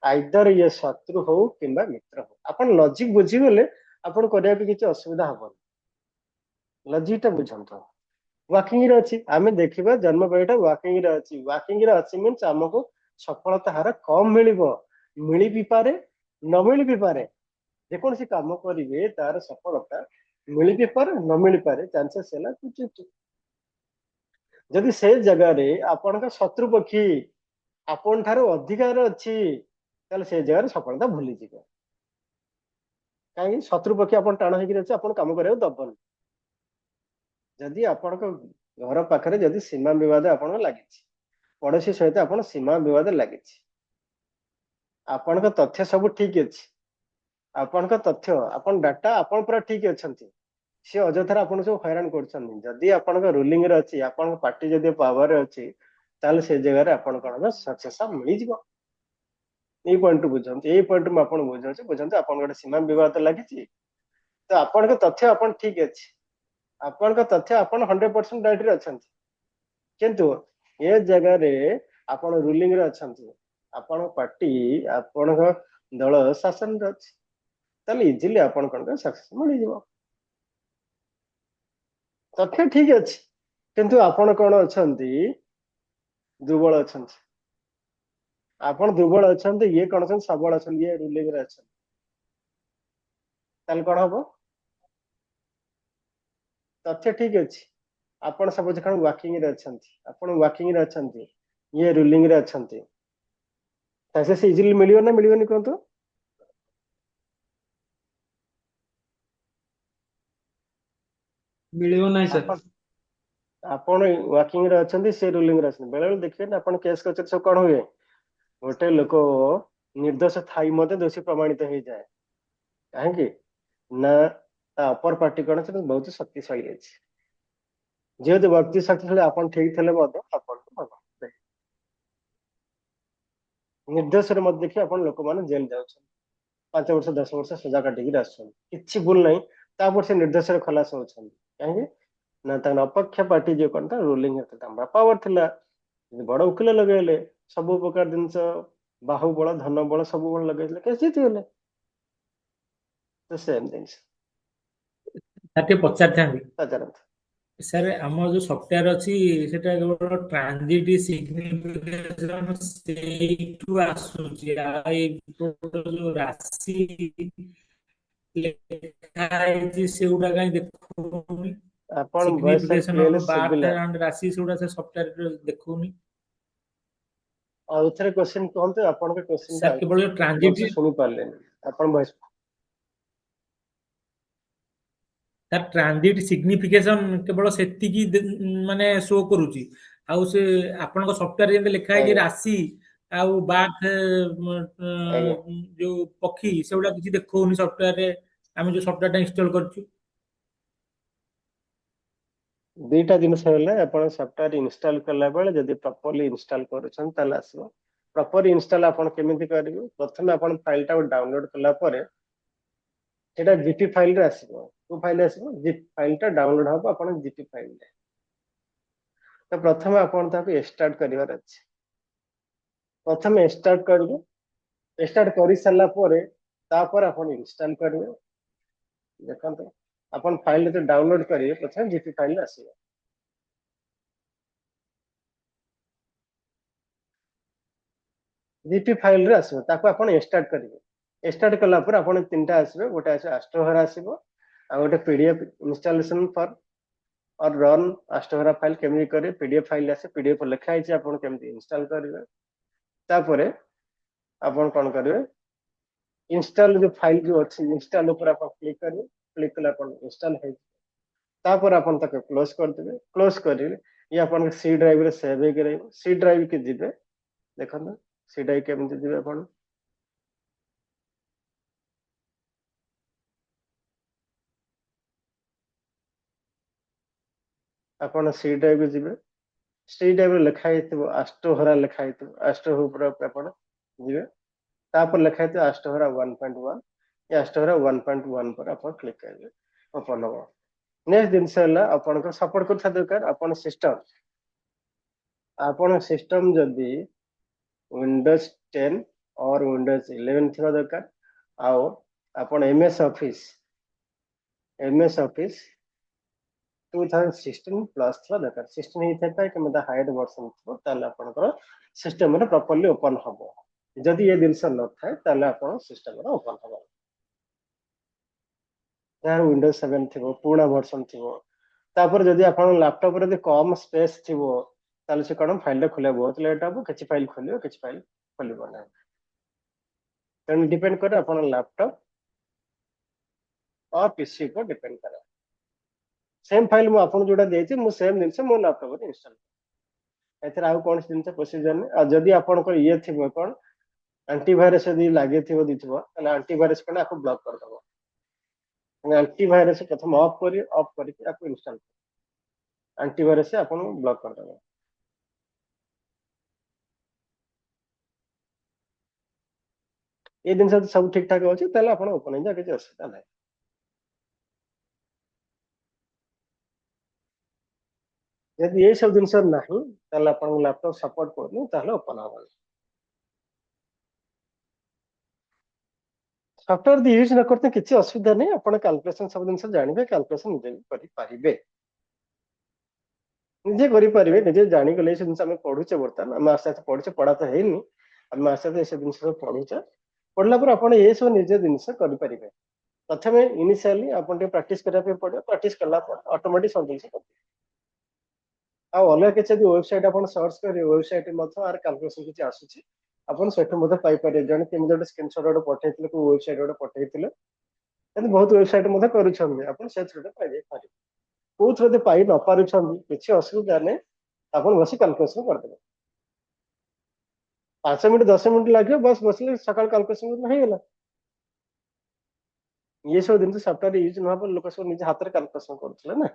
ଆଇଦର ଇଏ ଶତ୍ରୁ ହଉ କିମ୍ବା ମିତ୍ର ହଉ, ଆପଣ ଲଜିକ ବୁଝିଗଲେ ଆପଣ କରିବାକୁ କିଛି ଅସୁବିଧା ହବନି। ଲଜିକ ଟା ବୁଝନ୍ତୁ। ୱାକିଂ ରେ ଅଛି, ଆମେ ଦେଖିବା ଜନ୍ମ ପକ୍ଷୀଟା ୱାକିଂ ରେ ଅଛି। ୱାକିଂ ରେ ଅଛି ମିନ୍ସ ଆମକୁ ସଫଳତା ହାର କମ ମିଳିବ, ମିଳି ବି ପାରେ ନ ମିଳି ବି ପାରେ। ଯେକୌଣସି କାମ କରିବେ ତାର ସଫଳତା ମିଳି ବି ପାରେ ନ ମିଳିପାରେ, ଚାନ୍ସେସ୍ ହେଲା 50-50। ଯଦି ସେ ଜାଗାରେ ଆପଣଙ୍କ ଶତ୍ରୁ ପକ୍ଷୀ ଆପଣ ଠାରୁ ଅଧିକାର ଅଛି, ତାହେଲେ ସେ ଜାଗାରେ ସଫଳତା ଭୁଲିଯିବେ। କାହିଁକି? ଶତ୍ରୁ ପକ୍ଷୀ ଆପଣ ଟାଣ ହେଇକି ଅଛି, ଆପଣ କାମ କରିବାକୁ ଦବନି। ଯଦି ଆପଣଙ୍କ ଘର ପାଖରେ ଯଦି ସୀମା ବିବାଦ ଆପଣଙ୍କ ଲାଗିଛି, ପଡୋଶୀ ସହିତ ଆପଣ ସୀମା ବିବାଦ ଲାଗିଛି, ଆପଣଙ୍କ ତଥ୍ୟ ସବୁ ଠିକ ଅଛି, ଆପଣଙ୍କ ତଥ୍ୟ ଆପଣ ଡାଟା ଆପଣ ପୁରା ଠିକ ଅଛନ୍ତି, ସେ ଅଯଥାରେ ଆପଣଙ୍କୁ ସବୁ ହଇରାଣ କରୁଛନ୍ତି, ଯଦି ଆପଣଙ୍କ ରୁଲିଂ ରେ ଅଛି, ଆପଣଙ୍କ ପାର୍ଟି ଯଦି ପାୱାରରେ ଅଛି, ତାହେଲେ ସେ ଜାଗାରେ ଆପଣ କଣ ସକ୍ସେସ୍ ମିଳିଯିବ। ଏଇ ପଏଣ୍ଟ ବୁଝନ୍ତୁ, ଏଇ ପଏଣ୍ଟ ମୁଁ ଆପଣ ବୁଝାଉଛି, ବୁଝନ୍ତୁ। ଆପଣ ଗୋଟେ ସୀମା ବିବାଦ ଲାଗିଛି, ତ ଆପଣଙ୍କ ତଥ୍ୟ ଆପଣ ଠିକ ଅଛି, ଆପଣଙ୍କ ତଥ୍ୟ ଆପଣ 100% ରାଇଟରେ ଅଛନ୍ତି, କିନ୍ତୁ ଏ ଜାଗାରେ ଆପଣ ରୁଲିଂ ରେ ଅଛନ୍ତି, ଆପଣଙ୍କ ପାର୍ଟି, ଆପଣଙ୍କ ଦଳ ଶାସନରେ ଅଛି, ତାହେଲେ ଇଜିଲି ଆପଣ କଣ ସକ୍ସେସ ମିଳିଯିବ। ତଥ୍ୟ ଠିକ ଅଛି, କିନ୍ତୁ ଆପଣ କଣ ଅଛନ୍ତି, ଦୁର୍ବଳ ଅଛନ୍ତି। ଆପଣ ଦୁର୍ବଳ ଅଛନ୍ତି, ଇଏ କଣ ଅଛନ୍ତି, ସବଳ ଅଛନ୍ତି, ଇଏ ରୁଲିଂ ରେ ଅଛନ୍ତି, ତାହେଲେ କଣ ହବ? ତଥ୍ୟ ଠିକ ଅଛି, ଆପଣ ସପୋଜ କଣ ୱାକିଂ ରେ ଅଛନ୍ତି, ଆପଣ ୱାକିଂ ରେ ଅଛନ୍ତି, ଇଏ ରୁଲିଂ ରେ ଅଛନ୍ତି, ସକ୍ସେସ ଇଜିଲି ମିଳିବ ନା ମିଳିବନି କୁହନ୍ତୁ? ମିଳିବ ନାହିଁ ସାର୍। ଆପଣ ଆପଣ ୱାକିଂ ରେ ଅଛନ୍ତି, ସେ ରୁଲିଂ ରେ ଅଛନ୍ତି, ବେଳେ ବେଳେ ଦେଖିବେ ଆପଣ କେସ୍ କରିଛନ୍ତି ସବୁ କଣ ହୁଏ, ଗୋଟେ ଲୋକ ନିର୍ଦ୍ଦୋଷ ଥାଇ ମଧ୍ୟ ଦୋଷୀ ପ୍ରମାଣିତ ହେଇଯାଏ। କାହିଁକି ନା ତା ଅପର ପାର୍ଟି କଣ ସେ ବହୁତ ଶକ୍ତିଶାଳୀ ଅଛି, ଯେହେତୁ ବ୍ୟକ୍ତି ଶକ୍ତିଶାଳୀ, ଆପଣ ଠିକ ଥିଲେ ମଧ୍ୟ ଆପଣଙ୍କୁ ଭଲ ନିର୍ଦ୍ଦୋଷରେ ମଧ୍ୟ ଦେଖି ଆପଣ ଲୋକମାନେ ଜେଲ ଯାଉଛନ୍ତି, 5 ବର୍ଷ 10 ବର୍ଷ ସଜା କାଟିକି ଆସୁଛନ୍ତି, କିଛି ଭୁଲ ନାହିଁ, ତାପରେ ସେ ନିର୍ଦ୍ଦୋଷରେ ଖଲାସ ହଉଛନ୍ତି। କାହିଁକି ନା ତାଙ୍କ ଅପକ୍ଷ ପାର୍ଟି ଯୋଉ କଣ ରୁଲିଂ ତାଙ୍କ ପାୱାର ଥିଲା, ବଡ ଓକିଲ ଲଗେଇଲେ, ସବୁ ପ୍ରକାର ଜିନିଷ, ବାହୁବଳ ଧନ ବଳ ସବୁ ବଳ ଲଗେଇଥିଲେ, କେସ୍ ଜିତିଗଲେ। ତ ସେମ୍ ଜିନିଷ ସାର୍ ଟିକେ ପଚାରିଥାନ୍ତି, ପଚାରନ୍ତୁ। ସାର୍ ଆମର ଯୋଉ ସଫ୍ଟୱେର ଅଛି ସେଟା କେବଳ ଟ୍ରାନଜିଟ ସିଗ୍ନିଫିକେସନ ସେଇଠୁ ଆସୁଛି, ଆଉ ଏଇ ଯୋଉ ରାଶି ଲେଖା ହେଇଛି ସେଗୁଡା କାହିଁ ଦେଖଉନି, ଆପଣ ଭଏସ ସାର୍ ସିଗ୍ନିଫିକେସନ କ୍ଲିୟରଲି ଅଫ ଶୁଭିଲା। ବାର୍ଥ ଆଣ୍ଡ ରାଶି ସେଗୁଡା ସେ ସଫ୍ଟୱେରରେ ଦେଖଉନି। ଆଉ ଥରେ କ୍ୱେଶ୍ଚନ କୁହନ୍ତୁ, ଆପଣଙ୍କ କ୍ୱେଶ୍ଚନ ଟା ସାର୍ କେବଳ ଯୋଉ ଟ୍ରାନଜିଟ, ଭଲସେ ଶୁଣି ପାରିଲେନି, ଆପଣ ଭଏସ। ତାର ଟ୍ରାନଜିଟ ସିଗ୍ନିଫିକେସନ କେବଳ ସେତିକି ମାନେ ଶୋ କରୁଛି, ଆଉ ସେ ଆପଣଙ୍କ ସଫ୍ଟୱେର ଯେମିତି ଲେଖା ହେଇଛି ଆଜ୍ଞା ରାଶି ଆଉ ବାର୍ଥ ଆଜ୍ଞା, ଯୋଉ ପକ୍ଷୀ ସେଗୁଡା କିଛି ଦେଖଉନି ସଫ୍ଟୱେରରେ, ଆମେ ଯୋଉ ସଫ୍ଟୱେରଟା ଇନଷ୍ଟଲ କରିଛୁ। ଦିଟା ଜିନିଷ ହେଲେ ଆପଣ ସଫ୍ଟୱେର ଇନଷ୍ଟଲ କଲା ବେଳେ ଯଦି ପ୍ରପରଲି ଇନଷ୍ଟଲ କରୁଛନ୍ତି ତାହେଲେ ଆସିବ। ପ୍ରପର ଇନଷ୍ଟଲ ଆପଣ କେମିତି କରିବେ, ପ୍ରଥମେ ଆପଣ ଫାଇଲ ଟାକୁ ଡାଉନଲୋଡ କଲା ପରେ ସେଟା ଜିପି ଫାଇଲରେ ଆସିବ। କୋଉ ଫାଇଲ ଆସିବ, ଜିପ୍ ଫାଇଲଟା ଡାଉନଲୋଡ ହବ ଆପଣ ଜିପି ଫାଇଲରେ। ତ ପ୍ରଥମେ ଆପଣ ତାକୁ ଏକ୍ସଟ୍ରାକ୍ଟ କରିବାର ଅଛି, ପ୍ରଥମେ ଏକ୍ସଟ୍ରାକ୍ଟ କରିବେ, ଏକ୍ସଟ୍ରାକ୍ଟ କରି ସାରିଲା ପରେ ତାପରେ ଆପଣ ଇନଷ୍ଟଲ କରିବେ। ଦେଖନ୍ତୁ ଆପଣ ଫାଇଲ ଯେତେବେଳେ ଡାଉନଲୋଡ କରିବେ ପ୍ରଥମେ ଜିପି ଫାଇଲ ଆସିବ, ଜିପି ଫାଇଲରେ ଆସିବ, ତାକୁ ଆପଣ ଏକ୍ସଟ୍ରାକ୍ଟ କରିବେ। ଏକ୍ସଟ୍ରାକ୍ଟ କଲା ପରେ ଆପଣ ତିନିଟା ଆସିବେ, ଗୋଟେ ଆସିବ ଆଷ୍ଟ୍ରୋଭରା ଆସିବ, ଆଉ ଗୋଟେ ପିଡିଏଫ ଇନଷ୍ଟଲେସନ ଫର और रन ଆଷ୍ଟୋଭରା ଫାଇଲ କେମିତି କରିବେ, ପିଡିଏଫ ଫାଇଲ ଆସେ, ପିଡିଏଫ ଲେଖା ହେଇଛି ଆପଣ କେମିତି ଇନଷ୍ଟଲ କରିବେ। ତାପରେ ଆପଣ କଣ କରିବେ, ଇନଷ୍ଟଲ ଯୋଉ ଫାଇଲ ଯୋଉ ଅଛି ଇନଷ୍ଟଲ ଉପରେ ଆପଣ କ୍ଲିକ କରିବେ, କ୍ଲିକ କଲେ ଆପଣ ଇନଷ୍ଟଲ ହେଇଯିବ। ତାପରେ ଆପଣ ତାକୁ କ୍ଲୋଜ କରିଦେବେ, କ୍ଲୋଜ କରିବେ, ଇଏ ଆପଣଙ୍କ ସି ଡ୍ରାଇଭରେ ସେଭ ହେଇକି ରହିବ। ସି ଡ୍ରାଇଭ କି ଯିବେ, ଦେଖନ୍ତୁ ସି ଡ୍ରାଇଭ କେମିତି ଯିବେ, ଆପଣ ସି ଡ୍ରାଇଭ ଯିବେ, ସି ଡ୍ରାଇଭରେ ଲେଖା ହେଇଥିବ ଆଷ୍ଟୋଭରା, ଲେଖା ହେଇଥିବ ଆଷ୍ଟୋଭରା ଉପରେ ଆପଣ ଯିବେ, ତାପରେ ଲେଖା ହେଇଥିବ ଆଷ୍ଟୋଭରା 1.1, ଏ ଆଷ୍ଟୋଭରା 1.1 पर ଆପଣ କ୍ଲିକ କରିବେ, ଓପନ ହବ। ନେକ୍ସଟ ଜିନିଷ ହେଲା ଆପଣଙ୍କର ସପୋର୍ଟ କରୁଥିବା ଦରକାର ଆପଣ ସିଷ୍ଟମ ଯଦି ୱିଣ୍ଡୋଜ 10 और ୱିଣ୍ଡୋଜ 11 ଥିବା ଦରକାର, ଆଉ ଆପଣ एमएस ऑफिस 2016 ପ୍ଲସ୍ ଥିବା ଦରକାର। 16 ହେଇଥାଏ କିମ୍ବା ହାୟର ଭର୍ସନ ଥିବ, ତାହେଲେ ଆପଣଙ୍କର ସିଷ୍ଟମରେ ପ୍ରପରଲି ଓପନ ହବ। ଯଦି ଏ ଜିନିଷ ନଥାଏ ତାହେଲେ ଆପଣ ସିଷ୍ଟମରେ ଓପନ ହବ। ଯାହାର ୱିଣ୍ଡୋଜ 7 ଥିବ, ପୁରୁଣା ଭର୍ସନ ଥିବ, ତାପରେ ଯଦି ଆପଣଙ୍କ ଲାପଟପରେ ଯଦି କମ ସ୍ପେସ୍ ଥିବ ତାହେଲେ ସେ କଣ ଫାଇଲଟା ଖୋଲିବା ବହୁତ ଲେଟ୍ ହବ, କିଛି ଫାଇଲ ଖୋଲିବ କିଛି ଫାଇଲ ଖୋଲିବ ନାହିଁ। ତେଣୁ ଡିପେଣ୍ଡ କରେ ଆପଣ ଲ୍ୟାପଟପ और पीसी पर डिपेंड करे। सेम फाइल ମୁଁ ଆପଣଙ୍କୁ ଯୋଉଟା ଦେଇଛି ମୁଁ ସେମ ଜିନିଷ ମୋ ଲ୍ୟାପଟପରେ ଇନଷ୍ଟଲ, ଏଥିରେ ଆଉ କୌଣସି ଜିନିଷ ପ୍ରୋସିଜର ନାହିଁ। ଆଉ ଯଦି ଆପଣଙ୍କର ଇଏ ଥିବ କଣ ଆଣ୍ଟିଭାଇରସ ଯଦି ଲାଗିଥିବ ଦେଇଥିବ, ତାହେଲେ ଆଣ୍ଟିଭାଇରସ କଣ ଆକୁ ବ୍ଲକ୍ କରିଦେବ। ଆଣ୍ଟିଭାଇରସ ପ୍ରଥମେ ଅଫ୍ କରିବେ, ଅଫ୍ କରିକି ଆକୁ ଇନଷ୍ଟଲ କରିବେ, ଆଣ୍ଟିଭାଇରସ ଆପଣଙ୍କୁ ବ୍ଲକ୍ କରିଦେବ। ये जिन सब ठीक ठाक अच्छे ताहले आपण ओपन हो जा किसी असुविधा नहीं। यदि ये सब जिनस नहीं ताहले आपण लैपटॉप सपोर्ट करनी ताहले ओपन हबो। सॉफ्टवेयर दी यूज न करते किसी असुविधा नहीं, आपण कैलकुलेशन सब जिनस जानिबे, कैलकुलेशन निजे भी करि पारिबे, निजे करि पारिबे, निजे जानि गले से जिनस हम पढुचे वर्तमान हम आस्ते आस्ते पढुचे, पढा तो हेनी हम आस्ते आस्ते से जिनस सब पढुचे, पढला पर आपण ये सब निजे जिनस करि पारिबे। प्रथमे इनिशियली आपण के प्रैक्टिस करिया पे पड़े, प्रैक्टिस करला पर ऑटोमेटिक सब जिनस आ अलग किसी वेबसाइट आप सर्च करेंगे, वेबसाइट आर कैलकुलेशन किसी आसूची आपन सेठु मते पाई पारे। जने केम गोटे स्क्रीनशॉट गोटे पठेइथिले को वेबसाइट गोटे पठेइथिले, एंड बहुत वेबसाइट मते करूछन, आपन से थ्रू पाई जाय पारे। को थ्रू पाई न पारुछन किछि असुविधा नै, आपन बसी कैलकुलेशन कर देबे। 5 मिनिट 10 मिनिट लागियो, बस बसले सकाळ कैलकुलेशन हो गेला। ये सब दिन सॉफ्टवेयर यूज न पर लोक सब निज हाथ रे कैलकुलेशन करथले ना,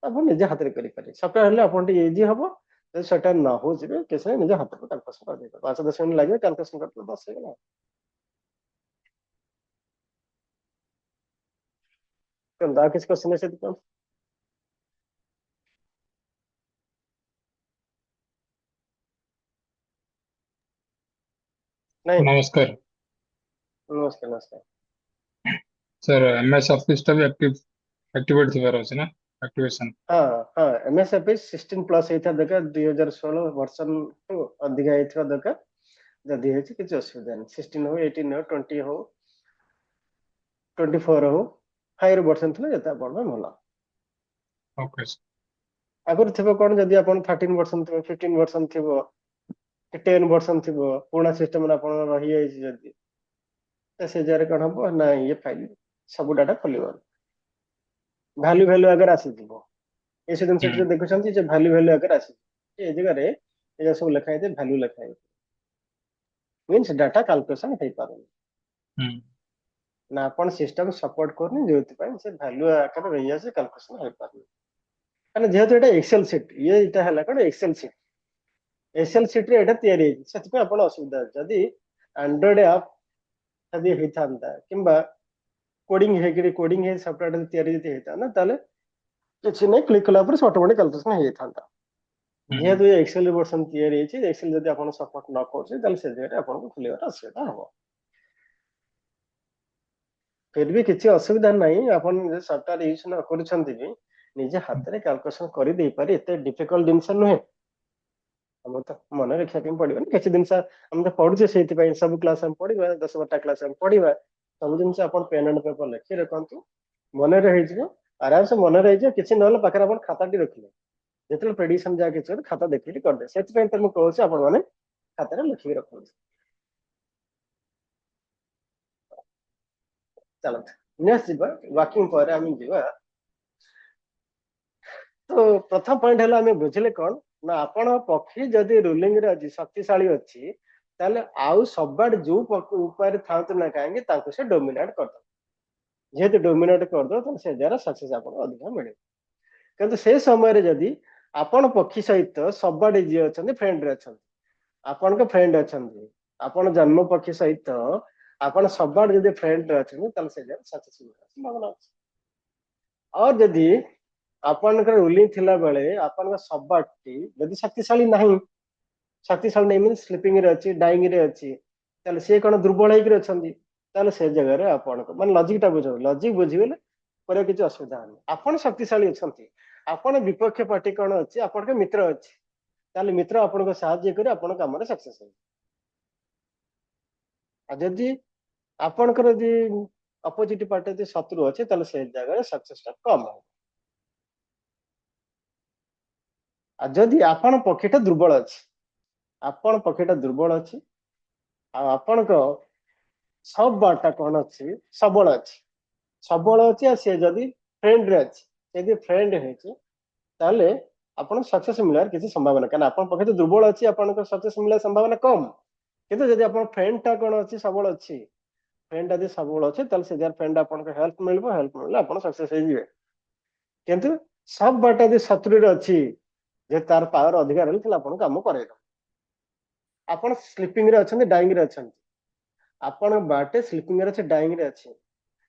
आप निजे हाथ रे करि पारे। सॉफ्टवेयर हेले आपन टी इजी हबो, सेटा न हो जिबे किसे निजे हाथ रे कैलकुलेशन कर देबे। 5 10 मिनिट लागियो कैलकुलेशन करते बस हो गेला। कंदा किस क्वेश्चन है से तो नहीं। नमस्कार नमस्कार नमस्कार। सर, एमएस ऑफिस टा भी एक्टिवेट थिबार अछि ना, एक्टिवेशन। हाँ हाँ, एमएस ऑफिस 16 प्लस होता दरकार, 2016 वर्जन टू अधिक होता दरकार। जदि है किसी असुविधा नहीं, 16 हो 18 हो 20 हो 24 हो हायर वर्जन थले जता पड़बे भला। Okay sir. आगुर थिबो कोन जदि आपण 13 वर्जन थिबो, 15 वर्जन थिबो, 10 वर्जन थिबो, पुराना सिस्टम रे आपण रहि जाय छी जदि, तो से जारे कोन हबो ना, ये फाइल सब डाटा खोलिबो, वैल्यू वैल्यू अगर आसी थिबो ए से दिन से देखुछंती जे वैल्यू अगर आसी ए जगह रे ए सब लिखा है वैल्यू लिखा है, मींस डाटा कैलकुलेशन हे पारे ना, अपन सिस्टम सपोर्ट करनी जोति पय से वैल्यू आकर रही है से कैलकुलेशन हे पारे। माने जेहेतु एटा एक्सेल शीट, ये एटा हला कोन एक्सेल शीट, एक्सेल शीट रे एटा तयारी है, सेति पे अपन असुविधा जदि एंड्रॉइड ऐप जदि हेथांता किंबा कोडिंग हे कोडिंग हे सॉफ्टवेयर तयारी जदि हेता ना, ताले किछि नै क्लिक कला पर ऑटोमेटिक कैलकुलेशन हे थांता। जेहेतु ये एक्सेल वर्जन तयारी है, एक्सेल जदि अपन सपोर्ट न करछे ताले से जगह अपन को खुलिबार असुविधा हबो। फिर भी किसी असुविधा नहीं, अपन सॉफ्टवेयर यूज न करूछंती भी निजे हाथ रे कैलकुलेशन करि दे पारे, एते डिफिकल्ट जिंस नुहे। हम तो मन रखा के पड़िबो ना, किछि दिन से हम तो पढुछे सेति पय सब क्लास हम पढिबा, 10 12 क्लास हम पढिबा, सब दिन से अपन पेन एंड पेपर लिखि रखंतु, मन रहि जिवो, आराम से मन रहि जे, किछि नहले पाखर अपन खाता टी रखिले, जेतले प्रेडिक्शन जा किछि खाता देखि कर दे, सेति पय त म कहूछि अपन माने खाता रे लिखि रखंतु। चलो नेक्स्ट जीवा वर्किंग पर हम जीवा। तो प्रथम पॉइंट है आम बुझे कौन ना, आपण पक्षी जदि रूलिंग रे अच्छी शक्तिशाली अच्छी ताले आउ सब जो ऊपर था ना कहीं से डोमिनेट कर दो, जेहेतु डोमिनेट कर दो से द्वारा सक्सेस आपको अधिक मिले। किंतु से समय जदि आपण पक्षी सहित सब जी अच्छा फ्रेंड रे अच्छा, आपण के फ्रेंड अच्छा, आपण जन्म पक्षी सहित आपण सब जदि फ्रेंड रे अच्छा से सक्सेस संभावना अच्छी। और जदि आपनकर रूलिंग थिला बेले आपन सबटी जदि शक्तिशाली नहीं, शक्तिशाली नहीं मीन स्लीपिंग रे अछि, डाइंग रे अछि, ताले से कोन दुर्बल हेकि अछंती, ताले से जगह रे आपन को मान लॉजिक टा बुझो, लॉजिक बुझिबेले पर किछ असुविधा नहीं। आपन शक्तिशाली अछंती, आपन विपक्ष पार्टी कोन अछि, आपन के मित्र अछि, ताले मित्र आपन को सहायता करे आपन काम रे सक्सेस हो। आ जदि आपनकर जदि अपोजिट पार्टी जदि शत्रु अछि ताले से जगह रे सक्सेस टा कम हो। आ जदि आपण पक्षीटा दुर्बल अछि, आपण पक्षीटा दुर्बल अछि आ आपण को सब बाटा कोन अछि सबल अछि, सबल अछि आ से जदि फ्रेंड रे अछि, यदि फ्रेंड है ताले आपण सक्सेस मिलार किसी संभावना, कारण आपण पक्षी तो दुर्बल अछि, आपण को सक्सेस मिलार संभावना कम। किंतु जदि आपण फ्रेंड टा कोन अछि सबल अछि, फ्रेंड जदि सबल अछि ताले से जर फ्रेंड आपण को हेल्प मिलबो, हेल्प मिलले आपण सक्सेस हो जिवे। किंतु सब बाटा जदि शत्रु रे अछि जे तार पावर अधिकार हेले आपण काम करे, आपण स्लीपिंग रे अछंती, डाइंग रे अछंती, आपण बाटे स्लीपिंग रे अच्छे डाइंग रे अच्छे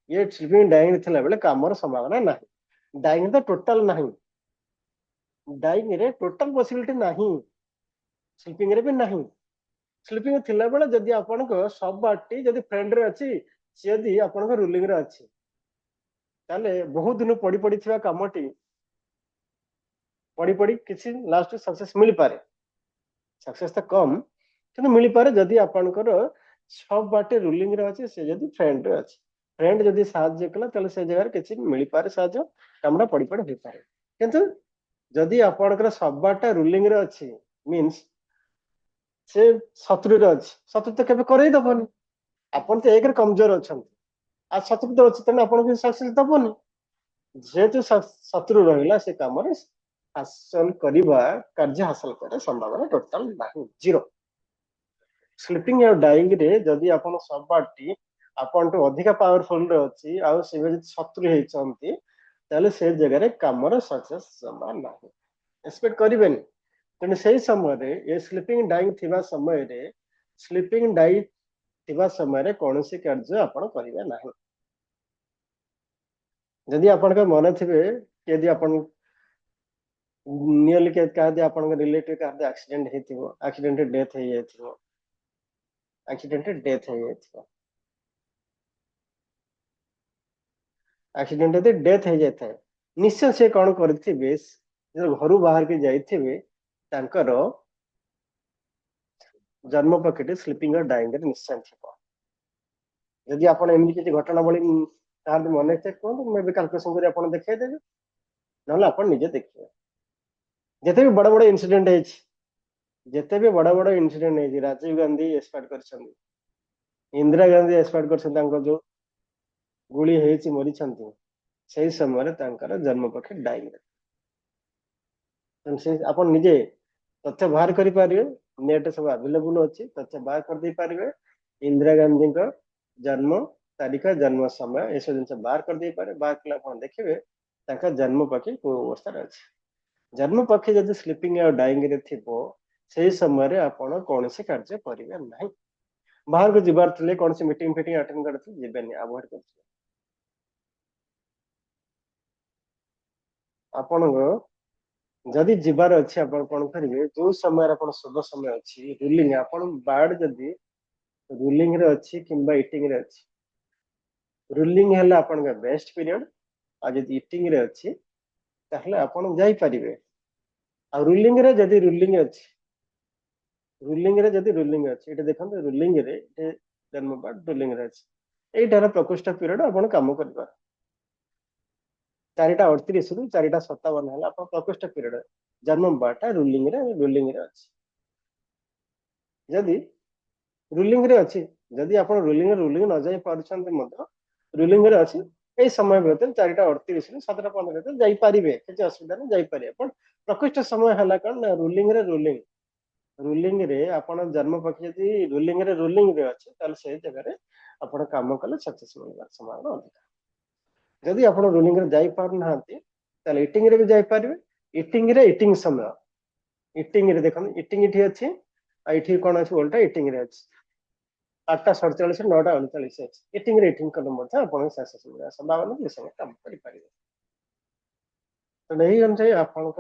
ये स्लीपिंग डाइंग रे थिला बेले कामर संभावना नाही डाइंग तो टोटल नाही डाइंग रे टोटल पॉसिबिलिटी नाही स्लीपिंग रे भी नाही स्लीपिंग थिला बेले जदि आपण को सब बाटी जदि फ्रेंड रे अछि से जदि आपण को रूलिंग रे अछि ताले बहुत दिन पड़ी पड़ी थिबा कामटी पड़ी पड़ी किसी लास्ट सक्सेस मिल पारे सक्सेस तो कम किंतु मिल पारे जदि आपणकर सब बाटे रूलिंग रे अछि से जदि फ्रेंड रे अछि फ्रेंड जदि साहाଯ୍य कला ताले से जगह किछि मिल पारे साहाଯ୍य कामरा पड़ी पड़ी होई पारे किंतु जदि आपणकर सब बाटे रूलिंग रे अछि मींस से शत्रु रे अछि शत्रु तो केबे करई दबनी आपण तो एक रे कमजोर अछंती आ शत्रु तो अछि तने आपण को सक्सेस दबनी जेहेतु शत्रु रहिला से कामरे हासिल करिबा कार्य हासिल करे संभावना टोटल नाही जीरो स्लीपिंग और डाइंग रे जदि आपण सब बाटी आपण तो अधिक पावरफुल रे अछि आ से जदि शत्रु हेचंती ताले से जगह रे कामर सक्सेस जमा नाही एक्सपेक्ट करिबेनी तेणु से समय रे ए स्लीपिंग डाइंग थिबा समय रे स्लीपिंग डाइ थिबा समय रे कौनसी कार्य आपण करिवे नाही जदि आपण के मन थिबे यदि आपण नियरली के कहदे आपण के रिलेटिव कहदे एक्सीडेंट हेतिबो एक्सीडेंट डेथ हे जायतिबो एक्सीडेंट डेथ हे जायतिबो एक्सीडेंट यदि डेथ हो जाता है निश्चय से कौन करथिबे जो घर बाहर के जाइथिबे तांकर जन्म पकेट स्लीपिंग और डाइंग रे निश्चय थिबो यदि आपण एमनी किछि घटना बळी तार मने चेक कोन मे भी कैलकुलेशन करी आपण देखाइ देबे नहले आपण निजे देखिबे जते भी बड़ बड़ इंसिडेंट हेछि जते भी बड़ बड़ इंसिडेंट हेछि राजीव गांधी एक्सपायर करछन इंदिरा गांधी एक्सपायर करछन तांको जो गुली हेछि मरिछंती ସେହି ସମୟରେ ତାଙ୍କର ଜନ୍ମ ପକ୍ଷେ ଡାଇଂ ତେଣୁ ସେ ଆପଣ ନିଜେ ତଥ୍ୟ ବାହାର କରିପାରିବେ ନେଟ ସବୁ ଆଭେଲେବୁଲ ଅଛି ତଥ୍ୟ ବାହାର କରିଦେଇ ପାରିବେ ଇନ୍ଦିରା ଗାନ୍ଧୀଙ୍କ ଜନ୍ମ ତାରିଖ ଜନ୍ମ ସମୟ ଏସବୁ ଜିନିଷ ବାହାର କରିଦେଇ ପାରିବେ ବାହାର କଲେ ଆପଣ ଦେଖିବେ ତାଙ୍କ ଜନ୍ମ ପକ୍ଷେ କୋଉ ଅବସ୍ଥାରେ ଅଛି ଜନ୍ମ ପକ୍ଷେ ଯଦି ସ୍ଲିପିଂ ଆଉ ଡାଇଂ ରେ ଥିବ ସେହି ସମୟରେ ଆପଣ କୌଣସି କାର୍ଯ୍ୟ କରିବେ ନାହିଁ ବାହାରକୁ ଯିବାର ଥିଲେ କୌଣସି ମିଟିଂ ଫିଟିଂ ଆଟେଣ୍ଡ କରିଥିଲେ ଯିବେନି ଆଭଏଡ କରିବେ ଆପଣଙ୍କ जदि जीवार अच्छे आप कौन करेंगे जो समय आप शुभ समय अच्छी रूलिंग आप बार्ड जदि रूलिंग रे अच्छी किंबा इटिंग रे अच्छी रूलिंग है आपण बेस्ट पीरियड आ जदि इटिंग रे अच्छी ताहले आपण जाई परिबे आ रूलिंग रे जदि रूलिंग अच्छी एटा देखंत रूलिंग रे ए जन्म बार्ड रूलिंग रे अच्छी एटार प्रकोष्ठ पीरियड आपण काम करबा 4:38 रु 4:57 है आप प्रकोष्ठ पीरियड जन्म बाटा रूलिंग रे अच्छी जदि रूलिंग रे अच्छी जदि आपण रूलिंग न जाई पारुछन्ते मत रूलिंग रे अच्छी ए समय भीतर 4:38 रु 7:15 भीतर जाई परिबे किछ असुविधा नै जाई परिबे पण प्रकृष्ट समय हला कन रूलिंग रे आपण जन्म पक्ष यदि रूलिंग रे अच्छी ताल से जगह रे आपण काम कले सक्सेस मिलबार संभावना अधिक जदि आपण रूलिंग रे जाई पार नहांती ताल इटिंग रे भी जाई परिबे इटिंग समय इटिंग रे देखन इटिंग इठी अच्छी आ इठी कोन अछि उल्टा इटिंग रे अछि 8:47 9:39 अछि इटिंग रे इटिंग कले मध्य आपण सक्सेस मिलबार संभावना निश्चय काम करि परिबे तो नहीं अनुसार आपण